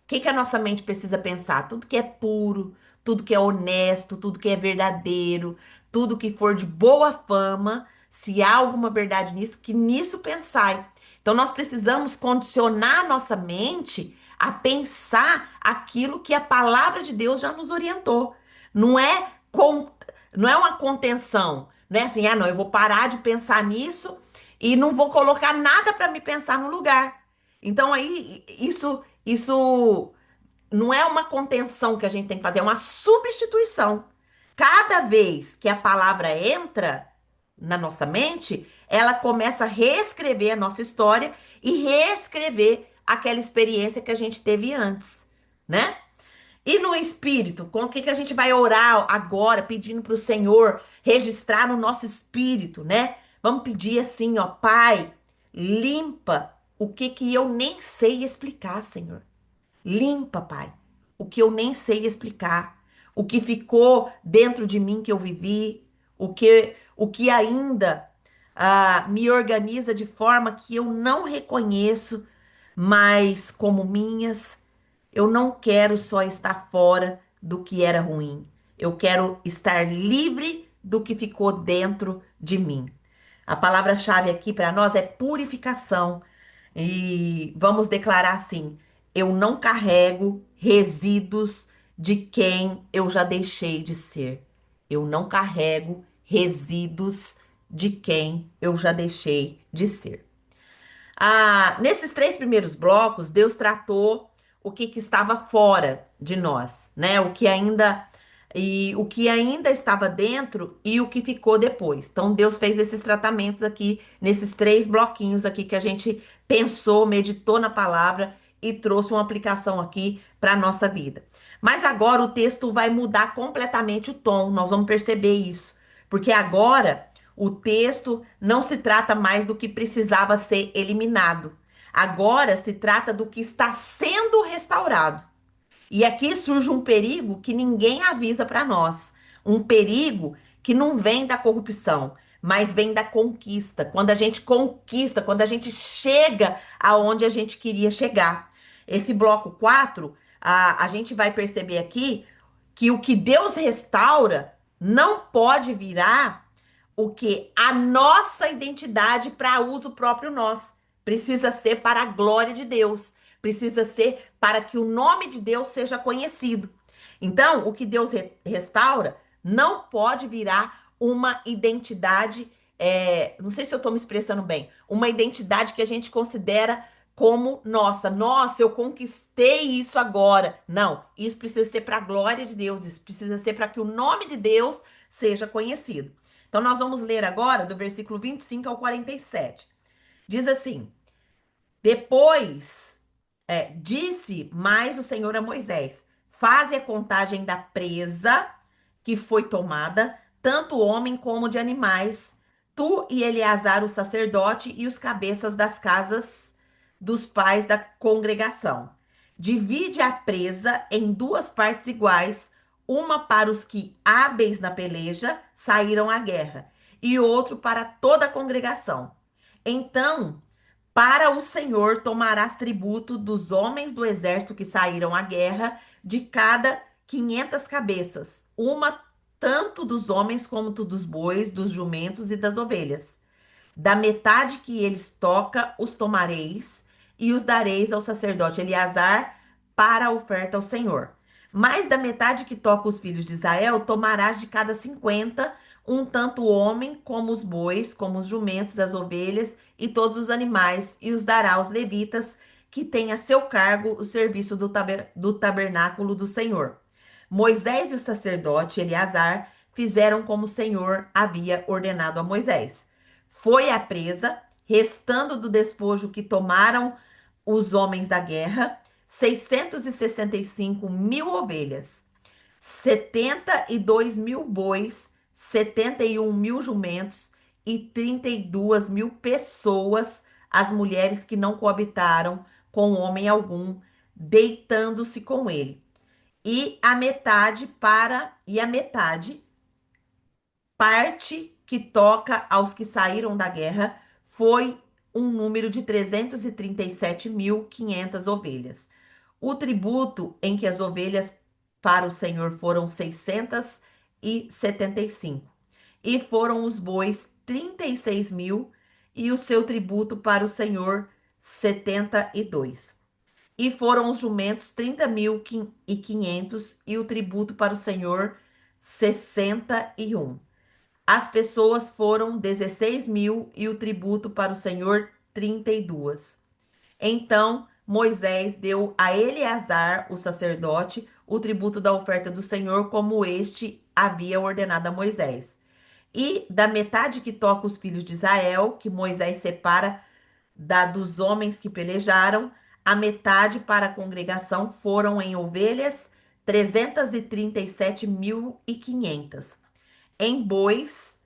Que a nossa mente precisa pensar? Tudo que é puro, tudo que é honesto, tudo que é verdadeiro, tudo que for de boa fama, se há alguma verdade nisso, que nisso pensai. Então nós precisamos condicionar a nossa mente a pensar aquilo que a palavra de Deus já nos orientou. Não é não é uma contenção, não é assim, ah, não, eu vou parar de pensar nisso e não vou colocar nada para me pensar no lugar. Então aí isso não é uma contenção que a gente tem que fazer, é uma substituição. Cada vez que a palavra entra na nossa mente, ela começa a reescrever a nossa história e reescrever aquela experiência que a gente teve antes, né? E no espírito, com o que que a gente vai orar agora, pedindo para o Senhor registrar no nosso espírito, né? Vamos pedir assim, ó, Pai, limpa o que que eu nem sei explicar, Senhor. Limpa, Pai, o que eu nem sei explicar, o que ficou dentro de mim que eu vivi, o que ainda me organiza de forma que eu não reconheço mais como minhas. Eu não quero só estar fora do que era ruim. Eu quero estar livre do que ficou dentro de mim. A palavra-chave aqui para nós é purificação. E vamos declarar assim: eu não carrego resíduos de quem eu já deixei de ser. Eu não carrego resíduos de quem eu já deixei de ser. Nesses três primeiros blocos, Deus tratou o que estava fora de nós, né? O que ainda estava dentro e o que ficou depois. Então, Deus fez esses tratamentos aqui nesses três bloquinhos aqui que a gente pensou, meditou na palavra e trouxe uma aplicação aqui para a nossa vida. Mas agora o texto vai mudar completamente o tom, nós vamos perceber isso, porque agora o texto não se trata mais do que precisava ser eliminado. Agora se trata do que está sendo restaurado. E aqui surge um perigo que ninguém avisa para nós. Um perigo que não vem da corrupção, mas vem da conquista. Quando a gente conquista, quando a gente chega aonde a gente queria chegar. Esse bloco 4, a gente vai perceber aqui que o que Deus restaura não pode virar o que? A nossa identidade para uso próprio nosso. Precisa ser para a glória de Deus. Precisa ser para que o nome de Deus seja conhecido. Então, o que Deus restaura não pode virar uma identidade, não sei se eu estou me expressando bem, uma identidade que a gente considera como nossa. Nossa, eu conquistei isso agora. Não, isso precisa ser para a glória de Deus, isso precisa ser para que o nome de Deus seja conhecido. Então, nós vamos ler agora do versículo 25 ao 47. Diz assim: Depois disse mais o Senhor a Moisés: Faze a contagem da presa que foi tomada, tanto homem como de animais, tu e Eleazar, o sacerdote, e os cabeças das casas dos pais da congregação. Divide a presa em duas partes iguais, uma para os que, hábeis na peleja, saíram à guerra, e outro para toda a congregação. Então, para o Senhor tomarás tributo dos homens do exército que saíram à guerra, de cada 500 cabeças, uma tanto dos homens como dos bois, dos jumentos e das ovelhas. Da metade que eles toca, os tomareis, e os dareis ao sacerdote Eleazar para a oferta ao Senhor. Mais da metade que toca os filhos de Israel, tomarás de cada 50, um tanto o homem, como os bois, como os jumentos, as ovelhas e todos os animais, e os dará aos levitas, que têm a seu cargo o serviço do tabernáculo do Senhor. Moisés e o sacerdote Eleazar fizeram como o Senhor havia ordenado a Moisés. Foi a presa, restando do despojo que tomaram os homens da guerra, 665 mil ovelhas, 72 mil bois, 71 mil jumentos e 32 mil pessoas, as mulheres que não coabitaram com homem algum, deitando-se com ele. E a metade parte que toca aos que saíram da guerra foi um número de 337.500 ovelhas. O tributo em que as ovelhas para o Senhor foram 675. E foram os bois 36 mil, e o seu tributo para o Senhor 72. E foram os jumentos 30.500, e o tributo para o Senhor 61. As pessoas foram 16 mil, e o tributo para o Senhor 32. Então Moisés deu a Eleazar, o sacerdote, o tributo da oferta do Senhor, como este havia ordenado a Moisés. E da metade que toca os filhos de Israel, que Moisés separa da dos homens que pelejaram, a metade para a congregação foram em ovelhas 337.500, em bois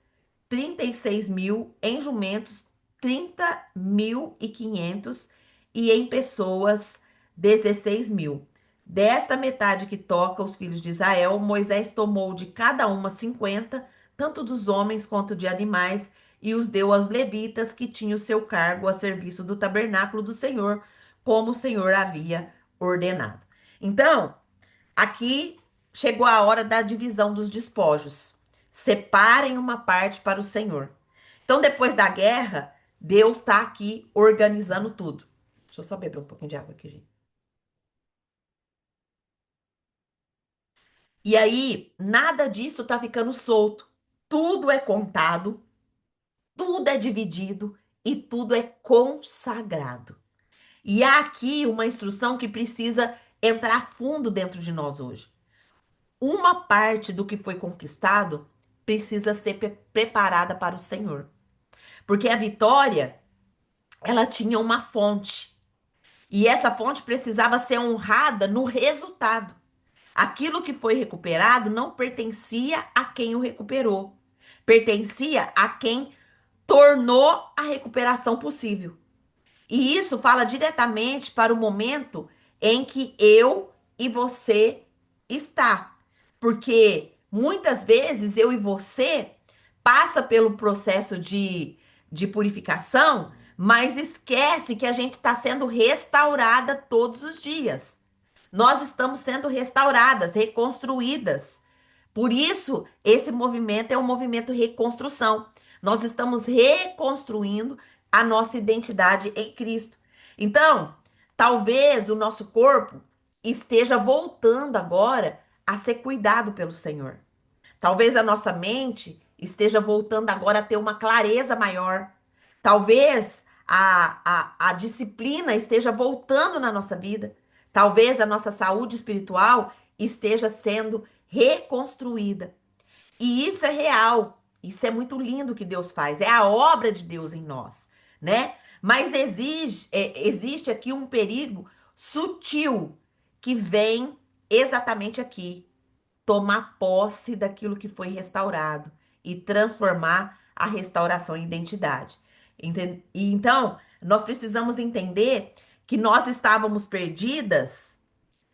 36 mil, em jumentos 30.500 e em pessoas 16 mil. Desta metade que toca os filhos de Israel, Moisés tomou de cada uma 50, tanto dos homens quanto de animais, e os deu aos levitas, que tinham o seu cargo a serviço do tabernáculo do Senhor, como o Senhor havia ordenado. Então, aqui chegou a hora da divisão dos despojos. Separem uma parte para o Senhor. Então, depois da guerra, Deus está aqui organizando tudo. Deixa eu só beber um pouquinho de água aqui, gente. E aí, nada disso está ficando solto. Tudo é contado, tudo é dividido e tudo é consagrado. E há aqui uma instrução que precisa entrar fundo dentro de nós hoje. Uma parte do que foi conquistado precisa ser preparada para o Senhor. Porque a vitória, ela tinha uma fonte. E essa fonte precisava ser honrada no resultado. Aquilo que foi recuperado não pertencia a quem o recuperou. Pertencia a quem tornou a recuperação possível. E isso fala diretamente para o momento em que eu e você está. Porque muitas vezes eu e você passa pelo processo de purificação, mas esquece que a gente está sendo restaurada todos os dias. Nós estamos sendo restauradas, reconstruídas. Por isso, esse movimento é um movimento reconstrução. Nós estamos reconstruindo a nossa identidade em Cristo. Então, talvez o nosso corpo esteja voltando agora a ser cuidado pelo Senhor. Talvez a nossa mente esteja voltando agora a ter uma clareza maior. Talvez a disciplina esteja voltando na nossa vida. Talvez a nossa saúde espiritual esteja sendo reconstruída. E isso é real. Isso é muito lindo que Deus faz. É a obra de Deus em nós, né? Mas existe aqui um perigo sutil que vem exatamente aqui, tomar posse daquilo que foi restaurado e transformar a restauração em identidade. E então, nós precisamos entender que nós estávamos perdidas,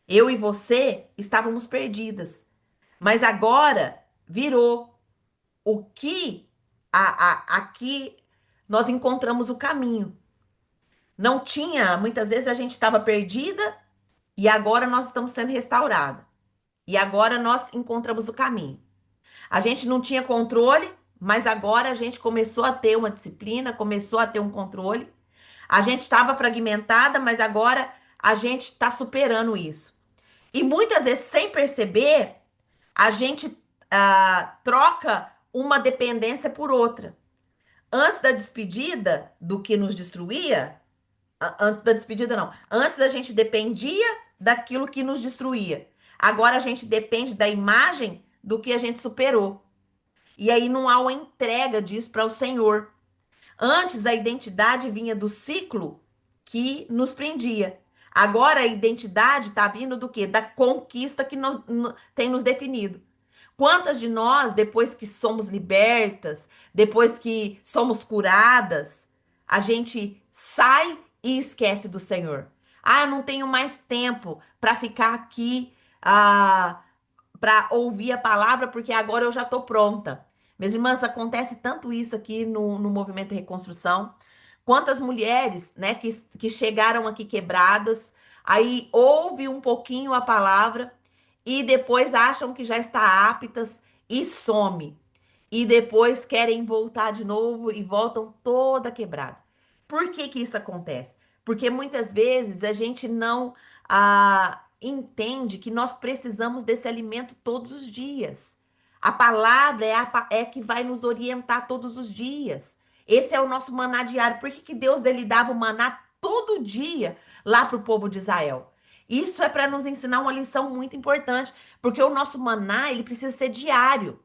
eu e você estávamos perdidas, mas agora virou o que aqui nós encontramos o caminho. Não tinha, muitas vezes a gente estava perdida e agora nós estamos sendo restaurados. E agora nós encontramos o caminho. A gente não tinha controle, mas agora a gente começou a ter uma disciplina, começou a ter um controle. A gente estava fragmentada, mas agora a gente está superando isso. E muitas vezes, sem perceber, a gente troca uma dependência por outra. Antes da despedida do que nos destruía, antes da despedida não, antes a gente dependia daquilo que nos destruía. Agora a gente depende da imagem do que a gente superou. E aí não há uma entrega disso para o Senhor. Antes a identidade vinha do ciclo que nos prendia. Agora a identidade está vindo do quê? Da conquista que tem nos definido. Quantas de nós, depois que somos libertas, depois que somos curadas, a gente sai e esquece do Senhor? Ah, eu não tenho mais tempo para ficar aqui, para ouvir a palavra, porque agora eu já estou pronta. Minhas irmãs, acontece tanto isso aqui no movimento de reconstrução. Quantas mulheres, né, que chegaram aqui quebradas, aí ouve um pouquinho a palavra e depois acham que já está aptas e some. E depois querem voltar de novo e voltam toda quebrada. Por que que isso acontece? Porque muitas vezes a gente não entende que nós precisamos desse alimento todos os dias. A palavra é que vai nos orientar todos os dias. Esse é o nosso maná diário. Por que que Deus ele dava o maná todo dia lá para o povo de Israel? Isso é para nos ensinar uma lição muito importante, porque o nosso maná ele precisa ser diário.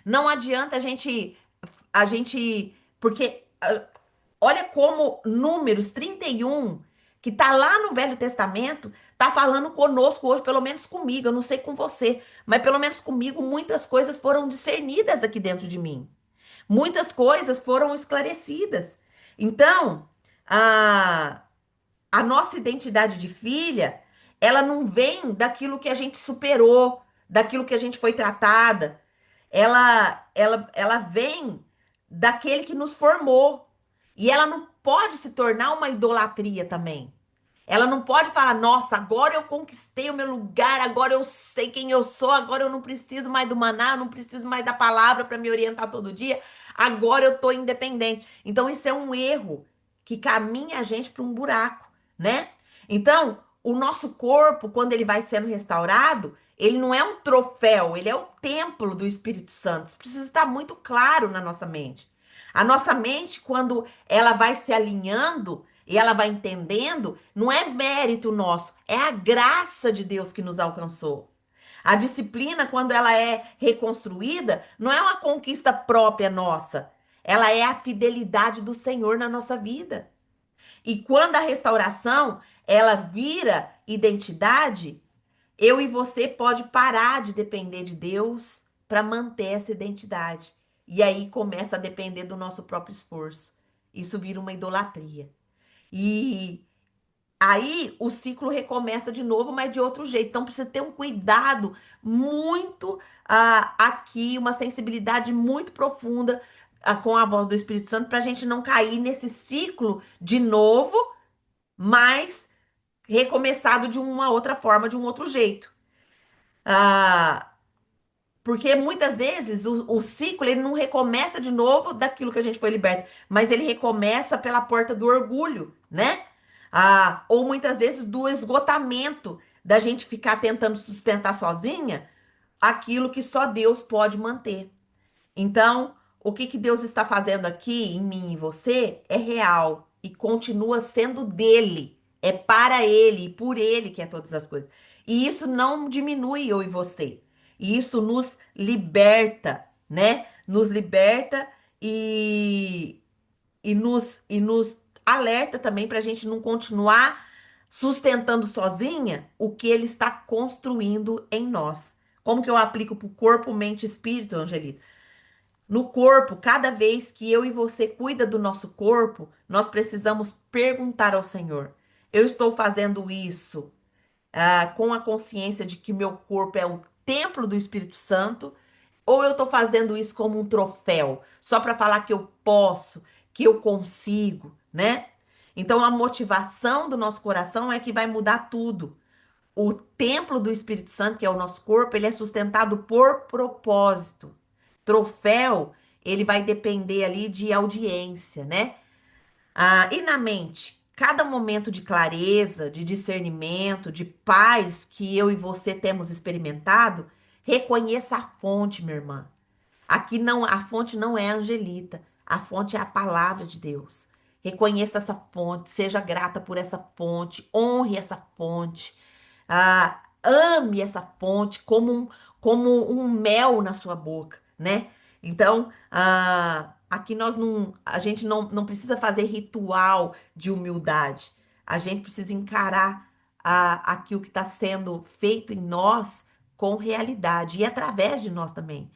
Não adianta a gente, porque olha como Números 31, que tá lá no Velho Testamento, tá falando conosco hoje, pelo menos comigo, eu não sei com você, mas pelo menos comigo muitas coisas foram discernidas aqui dentro de mim. Muitas coisas foram esclarecidas. Então, a, a nossa identidade de filha, ela não vem daquilo que a gente superou, daquilo que a gente foi tratada. Ela vem daquele que nos formou. E ela não pode se tornar uma idolatria também. Ela não pode falar, nossa, agora eu conquistei o meu lugar, agora eu sei quem eu sou, agora eu não preciso mais do maná, eu não preciso mais da palavra para me orientar todo dia, agora eu tô independente. Então isso é um erro que caminha a gente para um buraco, né? Então, o nosso corpo, quando ele vai sendo restaurado, ele não é um troféu, ele é o templo do Espírito Santo. Isso precisa estar muito claro na nossa mente. A nossa mente, quando ela vai se alinhando, e ela vai entendendo, não é mérito nosso, é a graça de Deus que nos alcançou. A disciplina, quando ela é reconstruída, não é uma conquista própria nossa, ela é a fidelidade do Senhor na nossa vida. E quando a restauração, ela vira identidade, eu e você pode parar de depender de Deus para manter essa identidade. E aí começa a depender do nosso próprio esforço. Isso vira uma idolatria. E aí o ciclo recomeça de novo, mas de outro jeito. Então precisa ter um cuidado muito aqui, uma sensibilidade muito profunda com a voz do Espírito Santo, para a gente não cair nesse ciclo de novo, mas recomeçado de uma outra forma, de um outro jeito. Ah, porque muitas vezes o ciclo ele não recomeça de novo daquilo que a gente foi liberto, mas ele recomeça pela porta do orgulho, né? Ou muitas vezes do esgotamento da gente ficar tentando sustentar sozinha aquilo que só Deus pode manter. Então, o que que Deus está fazendo aqui em mim e você é real e continua sendo dele. É para ele e por ele que é todas as coisas. E isso não diminui eu e você. E isso nos liberta, né? Nos liberta e, e nos alerta também para a gente não continuar sustentando sozinha o que ele está construindo em nós. Como que eu aplico para o corpo, mente e espírito, Angelita? No corpo, cada vez que eu e você cuida do nosso corpo, nós precisamos perguntar ao Senhor: eu estou fazendo isso com a consciência de que meu corpo é o templo do Espírito Santo? Ou eu estou fazendo isso como um troféu, só para falar que eu posso, que eu consigo, né? Então a motivação do nosso coração é que vai mudar tudo. O templo do Espírito Santo, que é o nosso corpo, ele é sustentado por propósito. Troféu, ele vai depender ali de audiência, né? E na mente? cada momento de clareza, de discernimento, de paz que eu e você temos experimentado, reconheça a fonte, minha irmã. Aqui não, a fonte não é a Angelita, a fonte é a palavra de Deus. Reconheça essa fonte, seja grata por essa fonte, honre essa fonte, ame essa fonte como um mel na sua boca, né? Então, aqui a gente não precisa fazer ritual de humildade. A gente precisa encarar aquilo que está sendo feito em nós com realidade e através de nós também.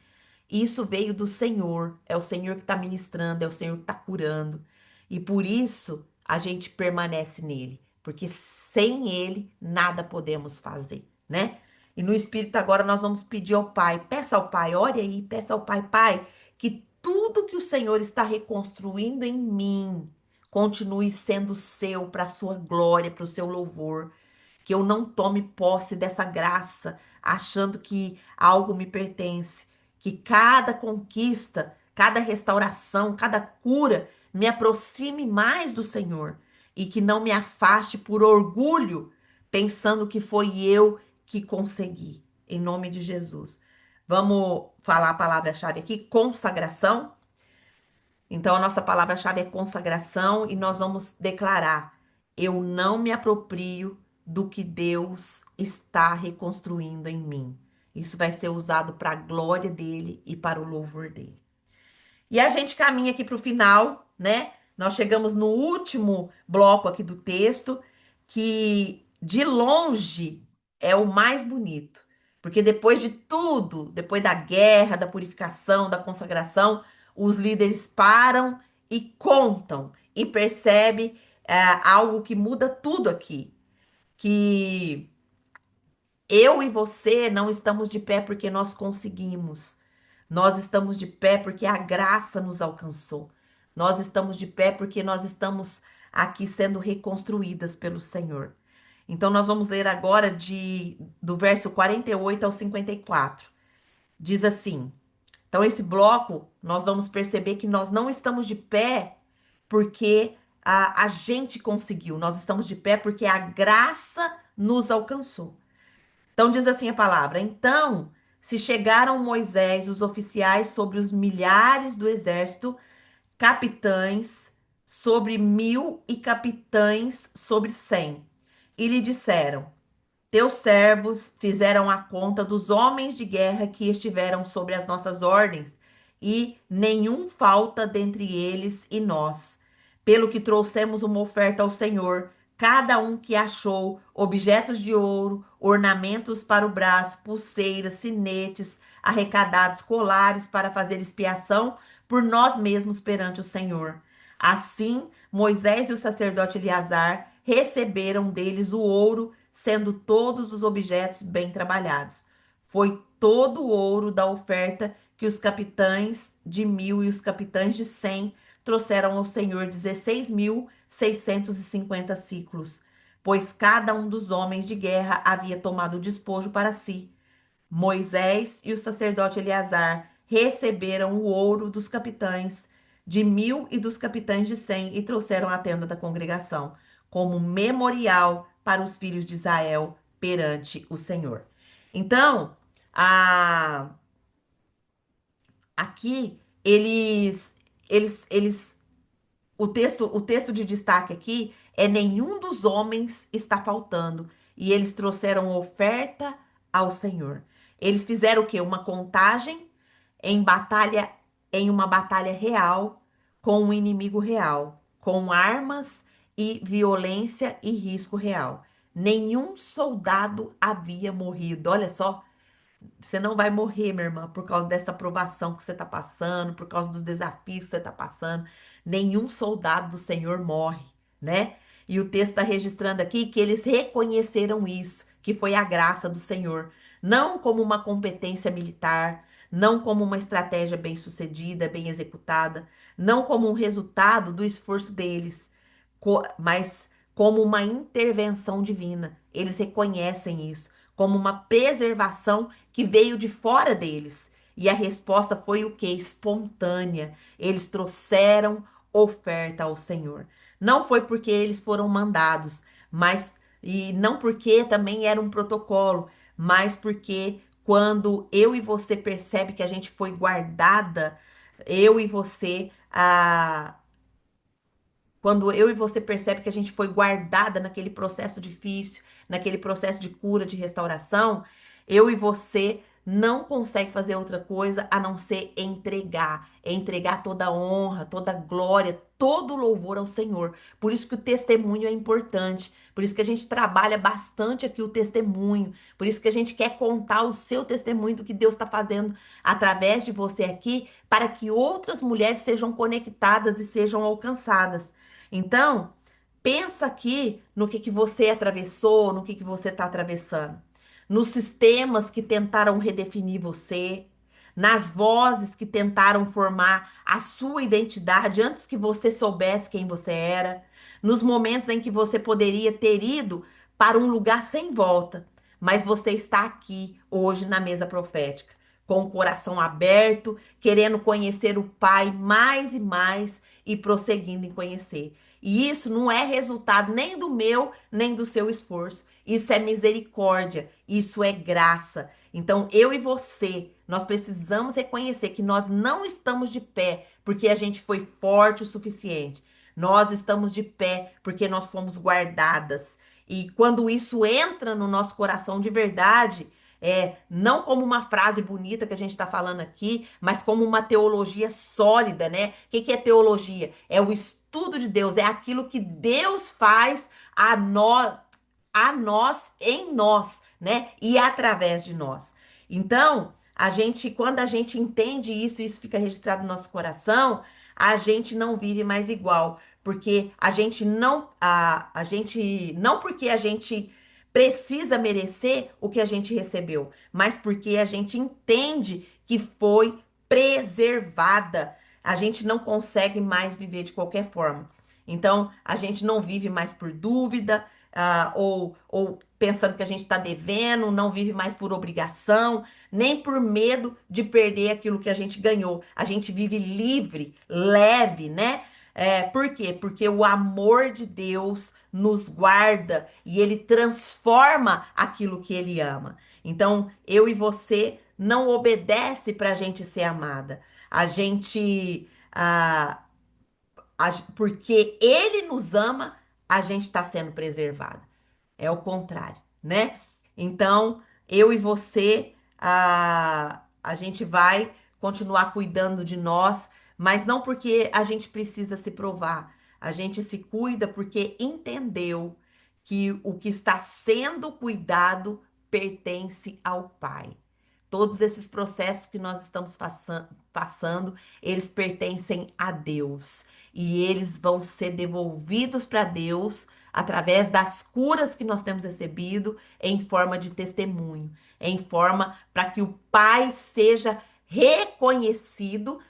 Isso veio do Senhor, é o Senhor que está ministrando, é o Senhor que está curando. E por isso a gente permanece nele, porque sem ele nada podemos fazer, né? E no Espírito agora nós vamos pedir ao Pai, peça ao Pai, ore aí, peça ao Pai, Pai, que tudo que o Senhor está reconstruindo em mim continue sendo seu para a sua glória, para o seu louvor, que eu não tome posse dessa graça achando que algo me pertence, que cada conquista, cada restauração, cada cura me aproxime mais do Senhor e que não me afaste por orgulho, pensando que foi eu que consegui. Em nome de Jesus. Vamos falar a palavra-chave aqui: consagração. Então, a nossa palavra-chave é consagração e nós vamos declarar: eu não me aproprio do que Deus está reconstruindo em mim. Isso vai ser usado para a glória dele e para o louvor dele. E a gente caminha aqui para o final, né? Nós chegamos no último bloco aqui do texto, que de longe é o mais bonito. Porque depois de tudo, depois da guerra, da purificação, da consagração, os líderes param e contam e percebem algo que muda tudo aqui. Que eu e você não estamos de pé porque nós conseguimos. Nós estamos de pé porque a graça nos alcançou. Nós estamos de pé porque nós estamos aqui sendo reconstruídas pelo Senhor. Então, nós vamos ler agora do verso 48 ao 54. Diz assim: então, esse bloco, nós vamos perceber que nós não estamos de pé porque a gente conseguiu. Nós estamos de pé porque a graça nos alcançou. Então diz assim a palavra: então se chegaram Moisés, os oficiais sobre os milhares do exército, capitães sobre 1.000 e capitães sobre 100, e lhe disseram: teus servos fizeram a conta dos homens de guerra que estiveram sobre as nossas ordens, e nenhum falta dentre eles e nós. Pelo que trouxemos uma oferta ao Senhor, cada um que achou objetos de ouro, ornamentos para o braço, pulseiras, sinetes, arrecadados, colares para fazer expiação por nós mesmos perante o Senhor. Assim, Moisés e o sacerdote Eleazar receberam deles o ouro, sendo todos os objetos bem trabalhados. Foi todo o ouro da oferta que os capitães de 1.000 e os capitães de 100 trouxeram ao Senhor 16.650 ciclos, pois cada um dos homens de guerra havia tomado o despojo para si. Moisés e o sacerdote Eleazar receberam o ouro dos capitães de 1.000 e dos capitães de 100 e trouxeram à tenda da congregação, como memorial para os filhos de Israel perante o Senhor. Então, a, aqui eles o texto de destaque aqui é: nenhum dos homens está faltando, e eles trouxeram oferta ao Senhor. Eles fizeram o quê? Uma contagem em batalha, em uma batalha real, com um inimigo real, com armas e violência e risco real. Nenhum soldado havia morrido. Olha só, você não vai morrer, minha irmã, por causa dessa provação que você está passando, por causa dos desafios que você está passando. Nenhum soldado do Senhor morre, né? E o texto está registrando aqui que eles reconheceram isso, que foi a graça do Senhor, não como uma competência militar, não como uma estratégia bem sucedida, bem executada, não como um resultado do esforço deles, mas como uma intervenção divina. Eles reconhecem isso como uma preservação que veio de fora deles. E a resposta foi o quê? Espontânea. Eles trouxeram oferta ao Senhor. Não foi porque eles foram mandados, mas e não porque também era um protocolo, mas porque quando eu e você percebe que a gente foi guardada, eu e você, quando eu e você percebe que a gente foi guardada naquele processo difícil, naquele processo de cura, de restauração, eu e você não consegue fazer outra coisa a não ser entregar toda a honra, toda a glória, todo o louvor ao Senhor. Por isso que o testemunho é importante, por isso que a gente trabalha bastante aqui o testemunho, por isso que a gente quer contar o seu testemunho do que Deus está fazendo através de você aqui, para que outras mulheres sejam conectadas e sejam alcançadas. Então, pensa aqui no que você atravessou, no que você está atravessando, nos sistemas que tentaram redefinir você, nas vozes que tentaram formar a sua identidade antes que você soubesse quem você era, nos momentos em que você poderia ter ido para um lugar sem volta, mas você está aqui hoje na mesa profética, com o coração aberto, querendo conhecer o Pai mais e mais e prosseguindo em conhecer. E isso não é resultado nem do meu, nem do seu esforço. Isso é misericórdia, isso é graça. Então, eu e você, nós precisamos reconhecer que nós não estamos de pé porque a gente foi forte o suficiente. Nós estamos de pé porque nós fomos guardadas. E quando isso entra no nosso coração de verdade, não como uma frase bonita que a gente está falando aqui, mas como uma teologia sólida, né? O que é teologia? É o estudo de Deus, é aquilo que Deus faz a nós, em nós, né? E através de nós. Então, quando a gente entende isso, isso fica registrado no nosso coração, a gente não vive mais igual, porque a gente não porque a gente precisa merecer o que a gente recebeu, mas porque a gente entende que foi preservada. A gente não consegue mais viver de qualquer forma. Então, a gente não vive mais por dúvida, ou pensando que a gente está devendo, não vive mais por obrigação, nem por medo de perder aquilo que a gente ganhou. A gente vive livre, leve, né? Por quê? Porque o amor de Deus nos guarda e ele transforma aquilo que ele ama. Então, eu e você não obedece para a gente ser amada. A gente, porque ele nos ama, a gente está sendo preservado. É o contrário, né? Então, eu e você, a gente vai continuar cuidando de nós, mas não porque a gente precisa se provar. A gente se cuida porque entendeu que o que está sendo cuidado pertence ao Pai. Todos esses processos que nós estamos passando, eles pertencem a Deus. E eles vão ser devolvidos para Deus através das curas que nós temos recebido, em forma de testemunho, em forma para que o Pai seja reconhecido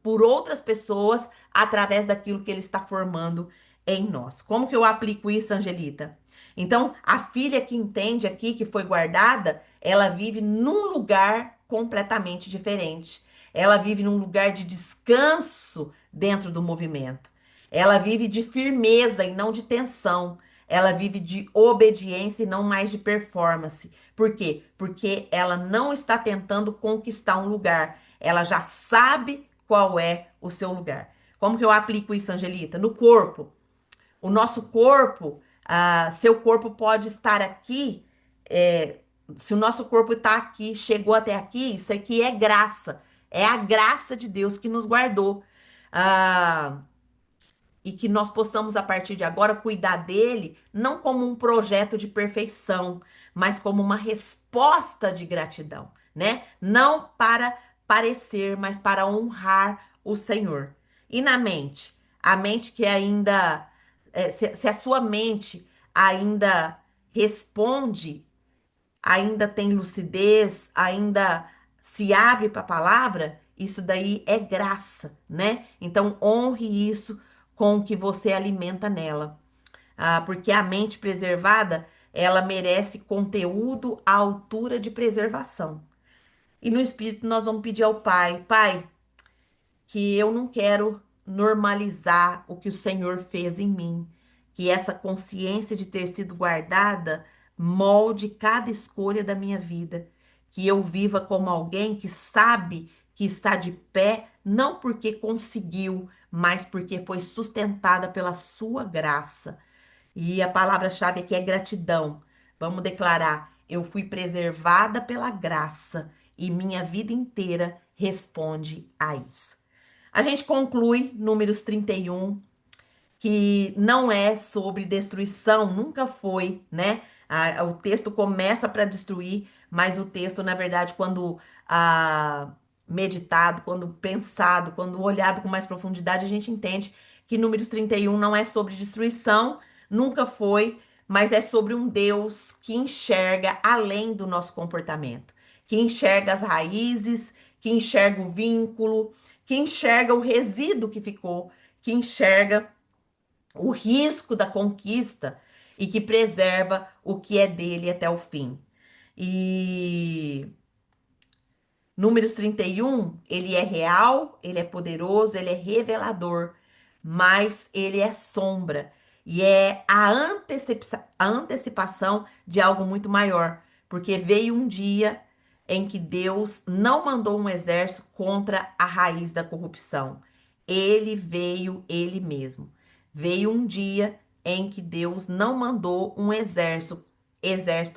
por outras pessoas através daquilo que ele está formando em nós. Como que eu aplico isso, Angelita? Então, a filha que entende aqui que foi guardada, ela vive num lugar completamente diferente. Ela vive num lugar de descanso dentro do movimento. Ela vive de firmeza e não de tensão. Ela vive de obediência e não mais de performance. Por quê? Porque ela não está tentando conquistar um lugar. Ela já sabe qual é o seu lugar. Como que eu aplico isso, Angelita? No corpo. O nosso corpo, seu corpo pode estar aqui, é, se o nosso corpo está aqui, chegou até aqui, isso aqui é graça. É a graça de Deus que nos guardou. Ah, e que nós possamos, a partir de agora, cuidar dele, não como um projeto de perfeição, mas como uma resposta de gratidão, né? Não para parecer, mas para honrar o Senhor. E na mente? A mente que ainda, se a sua mente ainda responde, ainda tem lucidez, ainda se abre para a palavra, isso daí é graça, né? Então honre isso com o que você alimenta nela. Porque a mente preservada, ela merece conteúdo à altura de preservação. E no espírito nós vamos pedir ao Pai, Pai, que eu não quero normalizar o que o Senhor fez em mim, que essa consciência de ter sido guardada molde cada escolha da minha vida, que eu viva como alguém que sabe que está de pé, não porque conseguiu, mas porque foi sustentada pela sua graça. E a palavra-chave aqui é gratidão. Vamos declarar: eu fui preservada pela graça e minha vida inteira responde a isso. A gente conclui Números 31 que não é sobre destruição, nunca foi, né? O texto começa para destruir, mas o texto, na verdade, quando meditado, quando pensado, quando olhado com mais profundidade, a gente entende que Números 31 não é sobre destruição, nunca foi, mas é sobre um Deus que enxerga além do nosso comportamento, que enxerga as raízes, que enxerga o vínculo, que enxerga o resíduo que ficou, que enxerga o risco da conquista e que preserva o que é dele até o fim. E Números 31, ele é real, ele é poderoso, ele é revelador, mas ele é sombra e é a antecipação de algo muito maior, porque veio um dia em que Deus não mandou um exército contra a raiz da corrupção. Ele veio ele mesmo. Veio um dia em que Deus não mandou um exército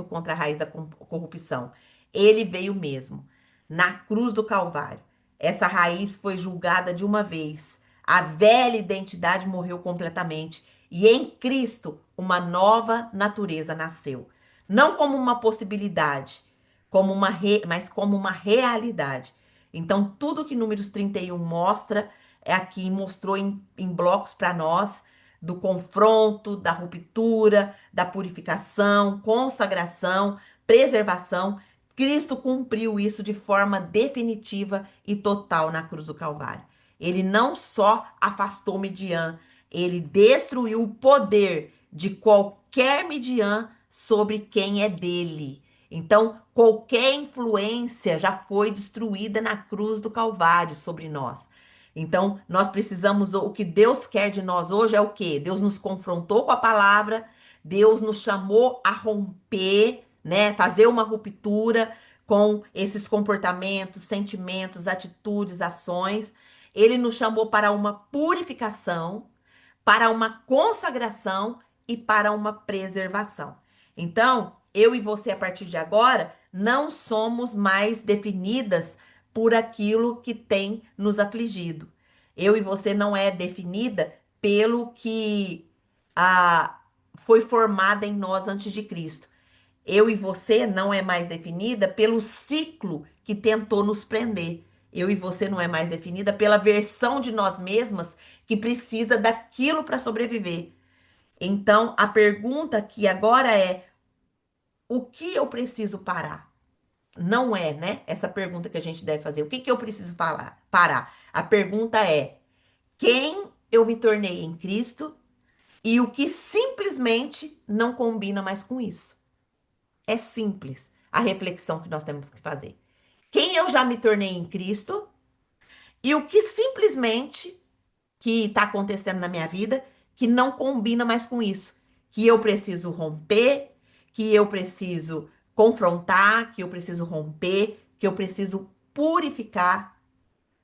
contra a raiz da corrupção. Ele veio mesmo na cruz do Calvário. Essa raiz foi julgada de uma vez. A velha identidade morreu completamente. E em Cristo, uma nova natureza nasceu. Não como uma possibilidade, mas como uma realidade. Então, tudo que Números 31 mostra, é aqui mostrou em blocos para nós, do confronto, da ruptura, da purificação, consagração, preservação. Cristo cumpriu isso de forma definitiva e total na cruz do Calvário. Ele não só afastou Midian, ele destruiu o poder de qualquer Midian sobre quem é dele. Então, qualquer influência já foi destruída na cruz do Calvário sobre nós. Então, nós precisamos, o que Deus quer de nós hoje é o quê? Deus nos confrontou com a palavra, Deus nos chamou a romper, né? Fazer uma ruptura com esses comportamentos, sentimentos, atitudes, ações. Ele nos chamou para uma purificação, para uma consagração e para uma preservação. Então, eu e você, a partir de agora, não somos mais definidas por aquilo que tem nos afligido. Eu e você não é definida pelo que ah, foi formada em nós antes de Cristo. Eu e você não é mais definida pelo ciclo que tentou nos prender. Eu e você não é mais definida pela versão de nós mesmas que precisa daquilo para sobreviver. Então, a pergunta aqui agora é: o que eu preciso parar? Não é, né? Essa pergunta que a gente deve fazer. O que eu preciso parar? A pergunta é: quem eu me tornei em Cristo e o que simplesmente não combina mais com isso? É simples a reflexão que nós temos que fazer. Quem eu já me tornei em Cristo e o que simplesmente que está acontecendo na minha vida que não combina mais com isso, que eu preciso romper, que eu preciso confrontar, que eu preciso romper, que eu preciso purificar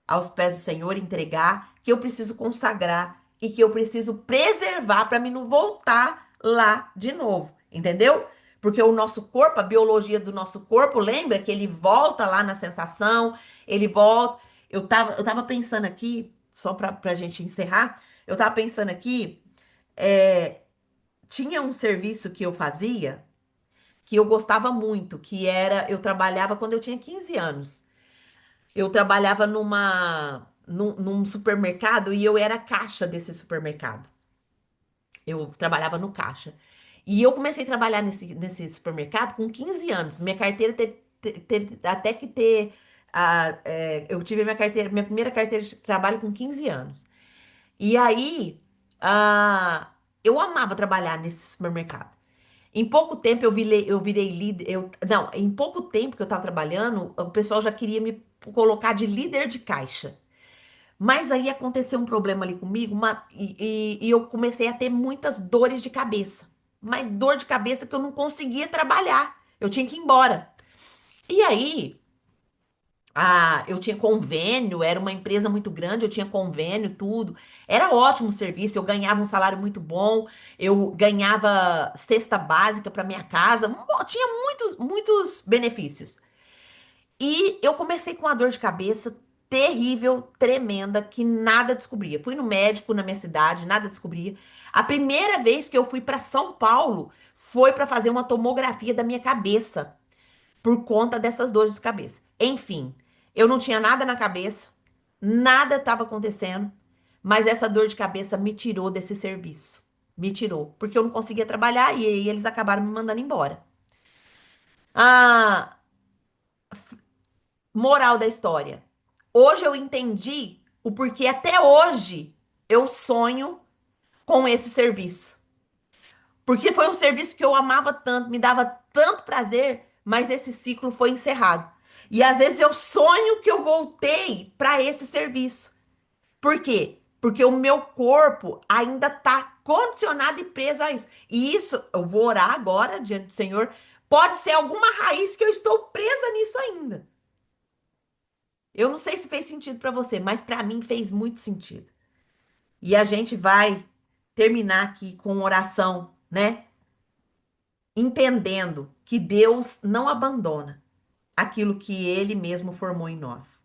aos pés do Senhor, entregar, que eu preciso consagrar e que eu preciso preservar para mim não voltar lá de novo, entendeu? Porque o nosso corpo, a biologia do nosso corpo, lembra que ele volta lá na sensação, ele volta. Eu tava pensando aqui, só pra gente encerrar, eu tava pensando aqui, é, tinha um serviço que eu fazia que eu gostava muito, que era, eu trabalhava quando eu tinha 15 anos. Eu trabalhava num supermercado e eu era caixa desse supermercado. Eu trabalhava no caixa. E eu comecei a trabalhar nesse supermercado com 15 anos. Minha carteira teve até que ter. Eu tive minha primeira carteira de trabalho com 15 anos. E aí, eu amava trabalhar nesse supermercado. Em pouco tempo eu virei líder. Não, em pouco tempo que eu estava trabalhando, o pessoal já queria me colocar de líder de caixa. Mas aí aconteceu um problema ali comigo, e eu comecei a ter muitas dores de cabeça. Mas dor de cabeça que eu não conseguia trabalhar. Eu tinha que ir embora. E aí, eu tinha convênio, era uma empresa muito grande, eu tinha convênio, tudo. Era ótimo o serviço, eu ganhava um salário muito bom, eu ganhava cesta básica para minha casa, tinha muitos, muitos benefícios. E eu comecei com uma dor de cabeça terrível, tremenda, que nada descobria. Fui no médico na minha cidade, nada descobria. A primeira vez que eu fui para São Paulo foi para fazer uma tomografia da minha cabeça, por conta dessas dores de cabeça. Enfim, eu não tinha nada na cabeça, nada estava acontecendo, mas essa dor de cabeça me tirou desse serviço. Me tirou, porque eu não conseguia trabalhar e aí eles acabaram me mandando embora. Ah, moral da história. Hoje eu entendi o porquê até hoje eu sonho com esse serviço. Porque foi um serviço que eu amava tanto, me dava tanto prazer, mas esse ciclo foi encerrado. E às vezes eu sonho que eu voltei para esse serviço. Por quê? Porque o meu corpo ainda está condicionado e preso a isso. E isso, eu vou orar agora diante do Senhor. Pode ser alguma raiz que eu estou presa nisso ainda. Eu não sei se fez sentido para você, mas para mim fez muito sentido. E a gente vai terminar aqui com uma oração, né? Entendendo que Deus não abandona aquilo que ele mesmo formou em nós.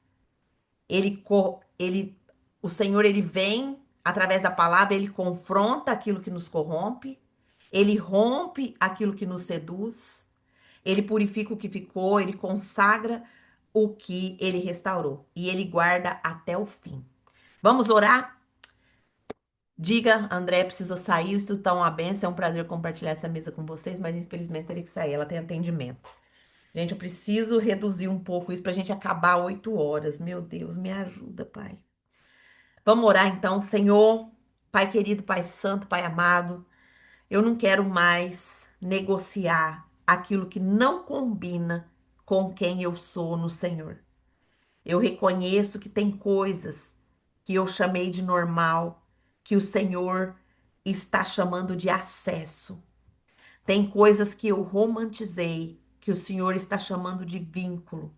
O Senhor, ele vem através da palavra, ele confronta aquilo que nos corrompe, ele rompe aquilo que nos seduz, ele purifica o que ficou, ele consagra o que ele restaurou e ele guarda até o fim. Vamos orar? Diga, André, precisou sair, isso tá uma benção, é um prazer compartilhar essa mesa com vocês, mas infelizmente teria que sair, ela tem atendimento. Gente, eu preciso reduzir um pouco isso pra gente acabar 8 horas. Meu Deus, me ajuda, Pai. Vamos orar então, Senhor, Pai querido, Pai santo, Pai amado, eu não quero mais negociar aquilo que não combina com quem eu sou no Senhor. Eu reconheço que tem coisas que eu chamei de normal, que o Senhor está chamando de acesso. Tem coisas que eu romantizei, que o Senhor está chamando de vínculo.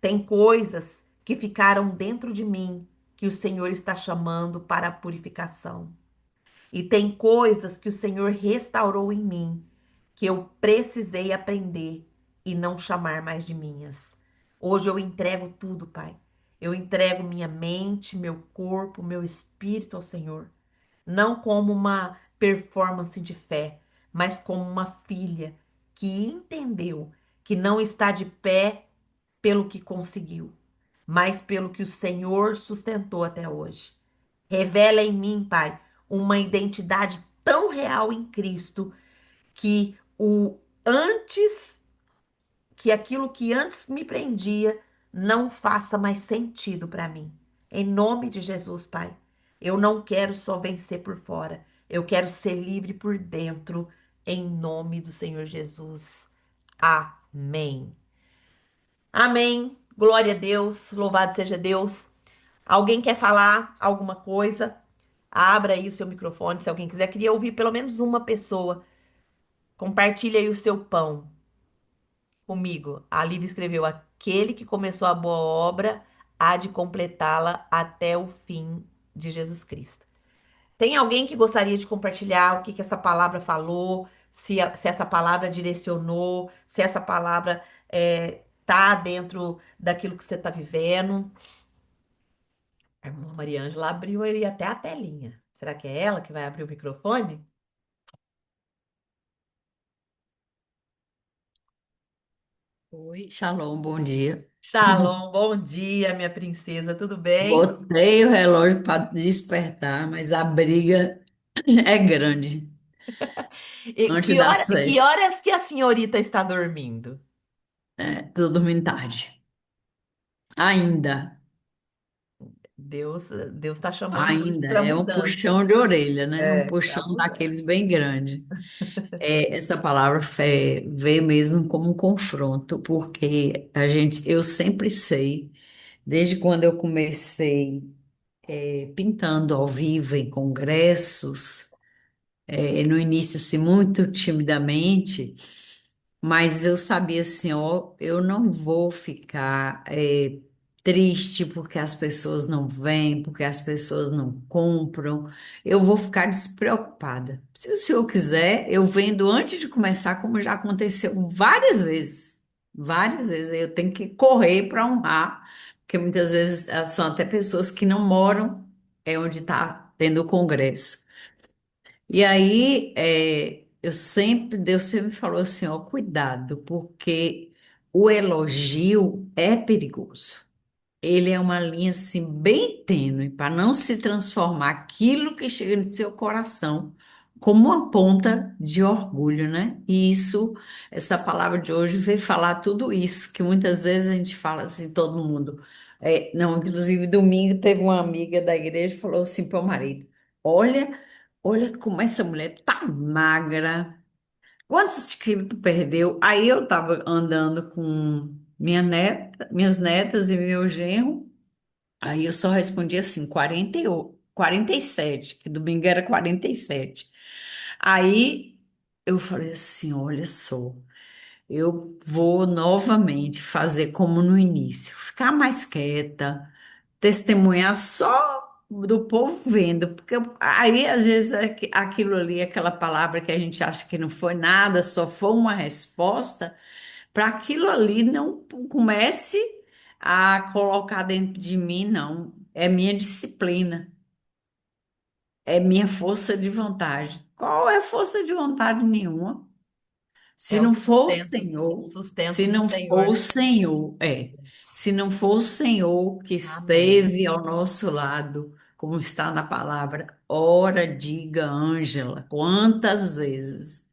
Tem coisas que ficaram dentro de mim, que o Senhor está chamando para a purificação. E tem coisas que o Senhor restaurou em mim, que eu precisei aprender e não chamar mais de minhas. Hoje eu entrego tudo, Pai. Eu entrego minha mente, meu corpo, meu espírito ao Senhor. Não como uma performance de fé, mas como uma filha que entendeu que não está de pé pelo que conseguiu, mas pelo que o Senhor sustentou até hoje. Revela em mim, Pai, uma identidade tão real em Cristo que o antes, que aquilo que antes me prendia não faça mais sentido para mim. Em nome de Jesus, Pai, eu não quero só vencer por fora, eu quero ser livre por dentro, em nome do Senhor Jesus. Amém. Amém. Glória a Deus, louvado seja Deus. Alguém quer falar alguma coisa? Abra aí o seu microfone, se alguém quiser. Queria ouvir pelo menos uma pessoa. Compartilha aí o seu pão comigo. A Lívia escreveu: aquele que começou a boa obra há de completá-la até o fim de Jesus Cristo. Tem alguém que gostaria de compartilhar o que que essa palavra falou? Se essa palavra direcionou, se essa palavra tá dentro daquilo que você está vivendo? A irmã Mariângela abriu aí até a telinha. Será que é ela que vai abrir o microfone? Oi, Shalom, bom dia. Shalom, bom dia, minha princesa, tudo bem? Botei o relógio para despertar, mas a briga é grande E antes das que 7. horas que a senhorita está dormindo? Tô dormindo tarde. Ainda, Deus, Deus está chamando você ainda. para É um mudança. puxão de orelha, né? Um É, para puxão mudança. daqueles bem grande. Essa palavra fé veio mesmo como um confronto, porque eu sempre sei, desde quando eu comecei. pintando ao vivo em congressos, no início, assim, muito timidamente. Mas eu sabia assim, ó, eu não vou ficar triste porque as pessoas não vêm, porque as pessoas não compram. Eu vou ficar despreocupada. Se o senhor quiser, eu vendo antes de começar, como já aconteceu várias vezes. Várias vezes eu tenho que correr para honrar, porque muitas vezes são até pessoas que não moram onde está tendo o congresso. E aí, Deus sempre me falou assim, ó, cuidado, porque o elogio é perigoso. Ele é uma linha assim bem tênue para não se transformar aquilo que chega no seu coração como uma ponta de orgulho, né? E isso, essa palavra de hoje veio falar tudo isso, que muitas vezes a gente fala assim, todo mundo. Não, inclusive domingo teve uma amiga da igreja que falou assim para o marido: Olha, olha como essa mulher tá magra. Quantos quilos tu perdeu? Aí eu tava andando com minhas netas e meu genro. Aí eu só respondi assim, 47, que domingo era 47. Aí eu falei assim, olha só, eu vou novamente fazer como no início, ficar mais quieta, testemunhar só do povo vendo, porque aí às vezes aquilo ali, aquela palavra que a gente acha que não foi nada, só foi uma resposta, para aquilo ali não comece a colocar dentro de mim, não. É minha disciplina, é minha força de vontade. Qual é força de vontade nenhuma? Se É o não for o sustento, Senhor, sustento se do não for Senhor, o né? Senhor, se não for o Senhor que Amém. esteve ao nosso lado, como está na palavra, ora, diga, Ângela, quantas vezes?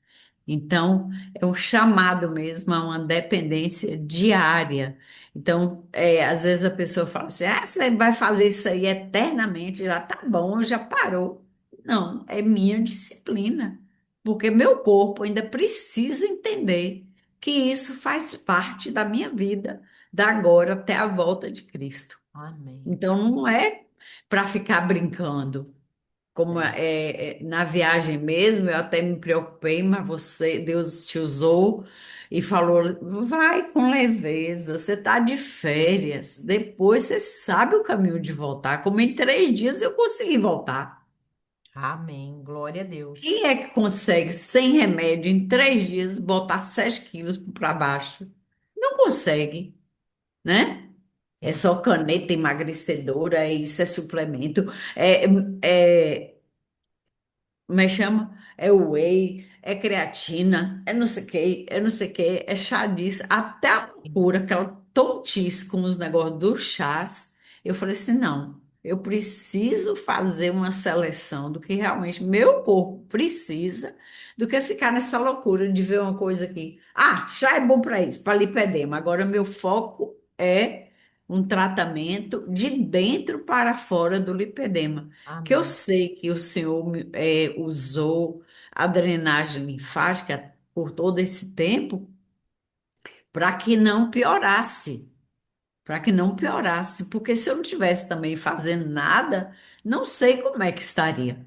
Então, é um chamado mesmo a uma dependência diária. Então, às vezes a pessoa fala assim: ah, você vai fazer isso aí eternamente, já tá bom, já parou. Não, é minha disciplina, porque meu corpo ainda precisa entender que isso faz parte da minha vida, da agora até a volta de Cristo. Amém. Então, não é para ficar brincando. Como Sim. na viagem mesmo, eu até me preocupei, mas Deus te usou e falou: vai com leveza, você está de férias, depois você sabe o caminho de voltar. Como em 3 dias eu consegui voltar. Amém. Glória a Deus. Quem é que consegue, sem remédio, em 3 dias, botar 7 quilos para baixo? Não consegue, né? É Sim. só caneta emagrecedora, isso é suplemento. É, é, Como é que chama? É whey, é creatina, é não sei o que, é não sei o que, é chá disso, até a loucura, aquela tontice com os negócios dos chás. Eu falei assim, não, eu preciso fazer uma seleção do que realmente meu corpo precisa, do que ficar nessa loucura de ver uma coisa aqui. Ah, chá é bom para isso, para lipedema. Agora, meu foco é um tratamento de dentro para fora do lipedema que eu Amém. sei que o Senhor usou a drenagem linfática por todo esse tempo para que não piorasse, para que não piorasse, porque se eu não tivesse também fazendo nada, não sei como é que estaria.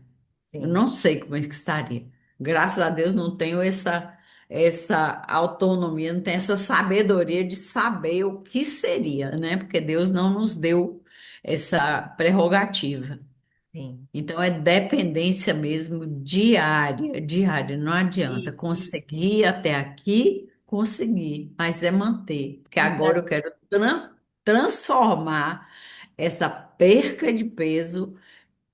Eu Sim. não sei como é que estaria. Graças a Deus não tenho essa autonomia, não tenho essa sabedoria de saber o que seria, né? Porque Deus não nos deu essa prerrogativa. Sim. Então é dependência mesmo diária, diária, não adianta. E, Conseguir até aqui, conseguir, mas é manter, porque e agora para eu quero transformar essa perca de peso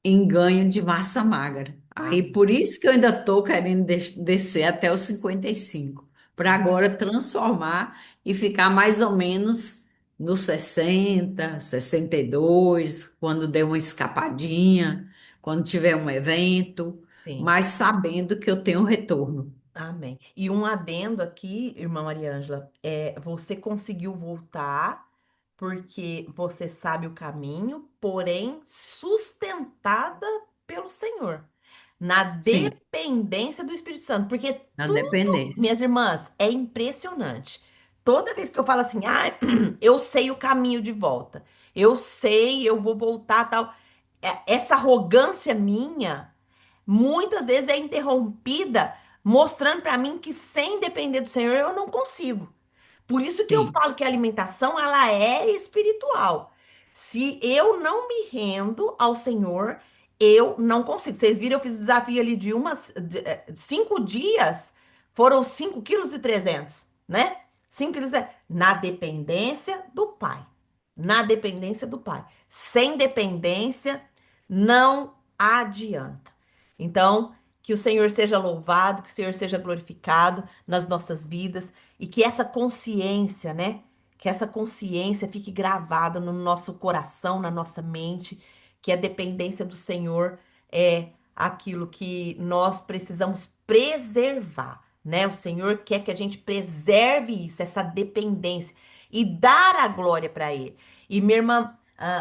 em ganho de massa magra. Aí por isso que eu ainda estou querendo descer até os 55, para agora transformar e ficar mais ou menos nos 60, 62, quando der uma escapadinha, quando tiver um evento, sim. mas sabendo que eu tenho retorno. Amém. E um adendo aqui, irmã Mariângela, você conseguiu voltar porque você sabe o caminho, porém sustentada pelo Senhor, na Sim, dependência do Espírito Santo, porque na tudo, dependência. minhas irmãs, é impressionante. Toda vez que eu falo assim, ah, eu sei o caminho de volta, eu sei, eu vou voltar, tal. essa arrogância minha muitas vezes é interrompida, mostrando para mim que sem depender do Senhor eu não consigo. Por isso que eu Sim, falo que a alimentação ela é espiritual. Se eu não me rendo ao Senhor, eu não consigo. Vocês viram, eu fiz o desafio ali de 5 dias, foram 5,3 kg, né? 5 kg na dependência do Pai. Na dependência do Pai. Sem dependência, não adianta. Então, que o Senhor seja louvado, que o Senhor seja glorificado nas nossas vidas e que essa consciência, né? Que essa consciência fique gravada no nosso coração, na nossa mente, que a dependência do Senhor é aquilo que nós precisamos preservar, né? O Senhor quer que a gente preserve isso, essa dependência e dar a glória para Ele. E minha irmã,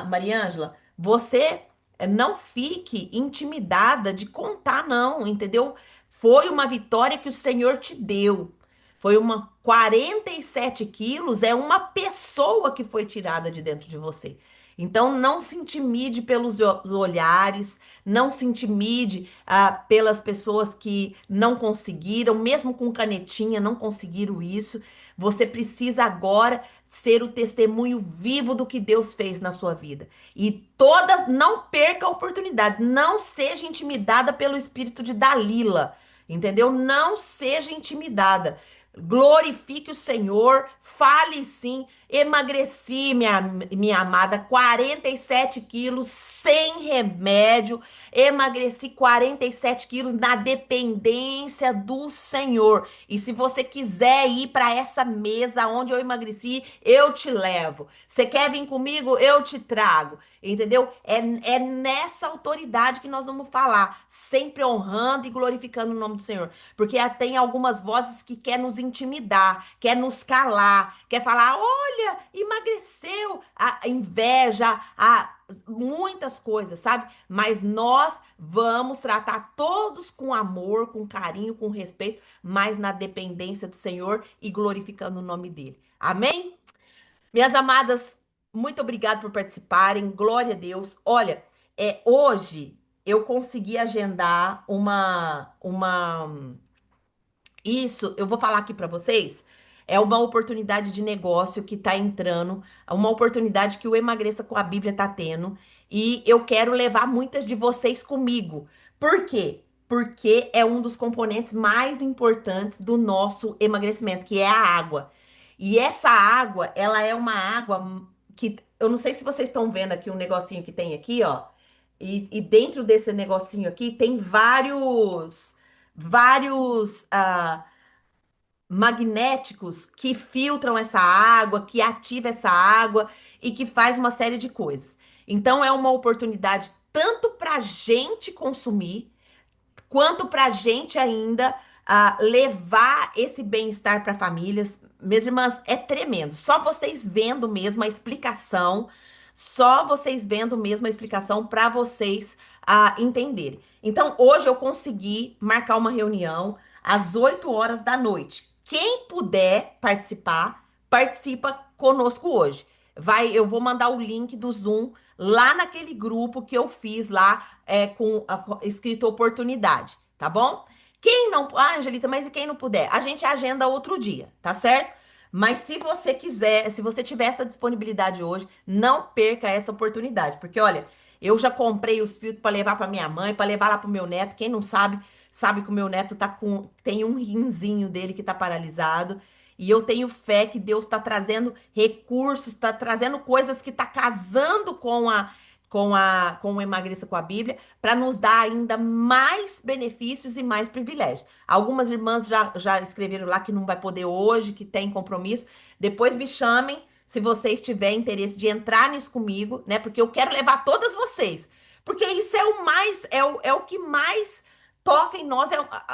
Mariângela, você não fique intimidada de contar, não, entendeu? Foi uma vitória que o Senhor te deu. Foi uma 47 quilos, é uma pessoa que foi tirada de dentro de você. Então, não se intimide pelos olhares, não se intimide pelas pessoas que não conseguiram, mesmo com canetinha, não conseguiram isso. Você precisa agora ser o testemunho vivo do que Deus fez na sua vida. E todas, não perca a oportunidade, não seja intimidada pelo espírito de Dalila, entendeu? Não seja intimidada. Glorifique o Senhor, fale sim. Emagreci, minha amada, 47 quilos sem remédio. Emagreci 47 quilos na dependência do Senhor. E se você quiser ir para essa mesa onde eu emagreci, eu te levo. Você quer vir comigo? Eu te trago. Entendeu? É nessa autoridade que nós vamos falar, sempre honrando e glorificando o nome do Senhor. Porque tem algumas vozes que quer nos intimidar, quer nos calar, quer falar, olha, emagreceu, a inveja, muitas coisas, sabe? Mas nós vamos tratar todos com amor, com carinho, com respeito, mas na dependência do Senhor e glorificando o nome dele. Amém? Minhas amadas, muito obrigada por participarem. Glória a Deus. Olha, hoje eu consegui agendar isso, eu vou falar aqui para vocês. É uma oportunidade de negócio que está entrando, uma oportunidade que o Emagreça com a Bíblia está tendo, e eu quero levar muitas de vocês comigo. Por quê? Porque é um dos componentes mais importantes do nosso emagrecimento, que é a água. E essa água, ela é uma água que eu não sei se vocês estão vendo aqui um negocinho que tem aqui, ó. E dentro desse negocinho aqui tem vários magnéticos que filtram essa água, que ativa essa água e que faz uma série de coisas. Então é uma oportunidade tanto para a gente consumir quanto para a gente ainda levar esse bem-estar para famílias. Minhas irmãs, é tremendo. Só vocês vendo mesmo a explicação, só vocês vendo mesmo a explicação para vocês entenderem. Então, hoje eu consegui marcar uma reunião às 8 horas da noite. Quem puder participar, participa conosco hoje. Eu vou mandar o link do Zoom lá naquele grupo que eu fiz lá escrito oportunidade, tá bom? Quem não, Angelita, mas e quem não puder? A gente agenda outro dia, tá certo? Mas se você quiser, se você tiver essa disponibilidade hoje, não perca essa oportunidade, porque olha, eu já comprei os filtros para levar para minha mãe, para levar lá pro meu neto. Quem não sabe, sabe que o meu neto tem um rinzinho dele que tá paralisado. E eu tenho fé que Deus está trazendo recursos, está trazendo coisas que está casando com o Emagreça com a Bíblia, para nos dar ainda mais benefícios e mais privilégios. Algumas irmãs já escreveram lá que não vai poder hoje, que tem compromisso. Depois me chamem se vocês tiverem interesse de entrar nisso comigo, né? Porque eu quero levar todas vocês. Porque isso é o mais, é o que mais toca em nós.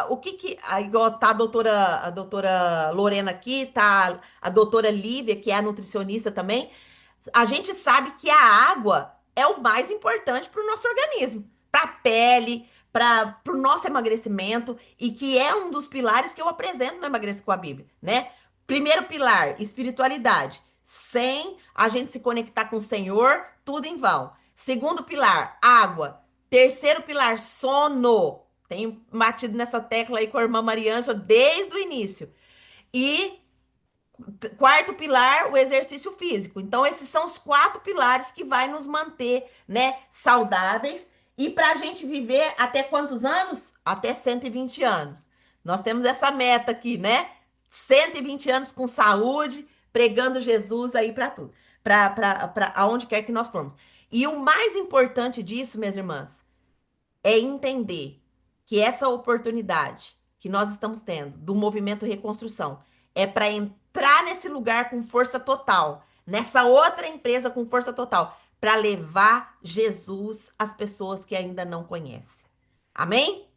O que que, igual tá a doutora Lorena aqui, tá a doutora Lívia, que é a nutricionista também. A gente sabe que a água é o mais importante para o nosso organismo, para a pele, para o nosso emagrecimento, e que é um dos pilares que eu apresento no Emagreça com a Bíblia, né? Primeiro pilar, espiritualidade. Sem a gente se conectar com o Senhor, tudo em vão. Segundo pilar, água. Terceiro pilar, sono. Tenho batido nessa tecla aí com a irmã Mariângela desde o início. E quarto pilar, o exercício físico. Então, esses são os quatro pilares que vai nos manter, né, saudáveis e para a gente viver até quantos anos? Até 120 anos. Nós temos essa meta aqui, né? 120 anos com saúde, pregando Jesus aí para tudo, para aonde quer que nós formos. E o mais importante disso, minhas irmãs, é entender que essa oportunidade que nós estamos tendo do movimento Reconstrução é para entrar nesse lugar com força total, nessa outra empresa com força total, para levar Jesus às pessoas que ainda não conhecem. Amém?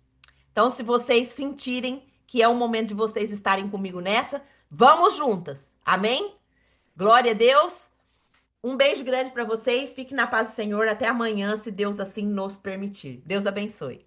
Então, se vocês sentirem que é o momento de vocês estarem comigo nessa, vamos juntas. Amém? Glória a Deus. Um beijo grande para vocês. Fique na paz do Senhor. Até amanhã, se Deus assim nos permitir. Deus abençoe.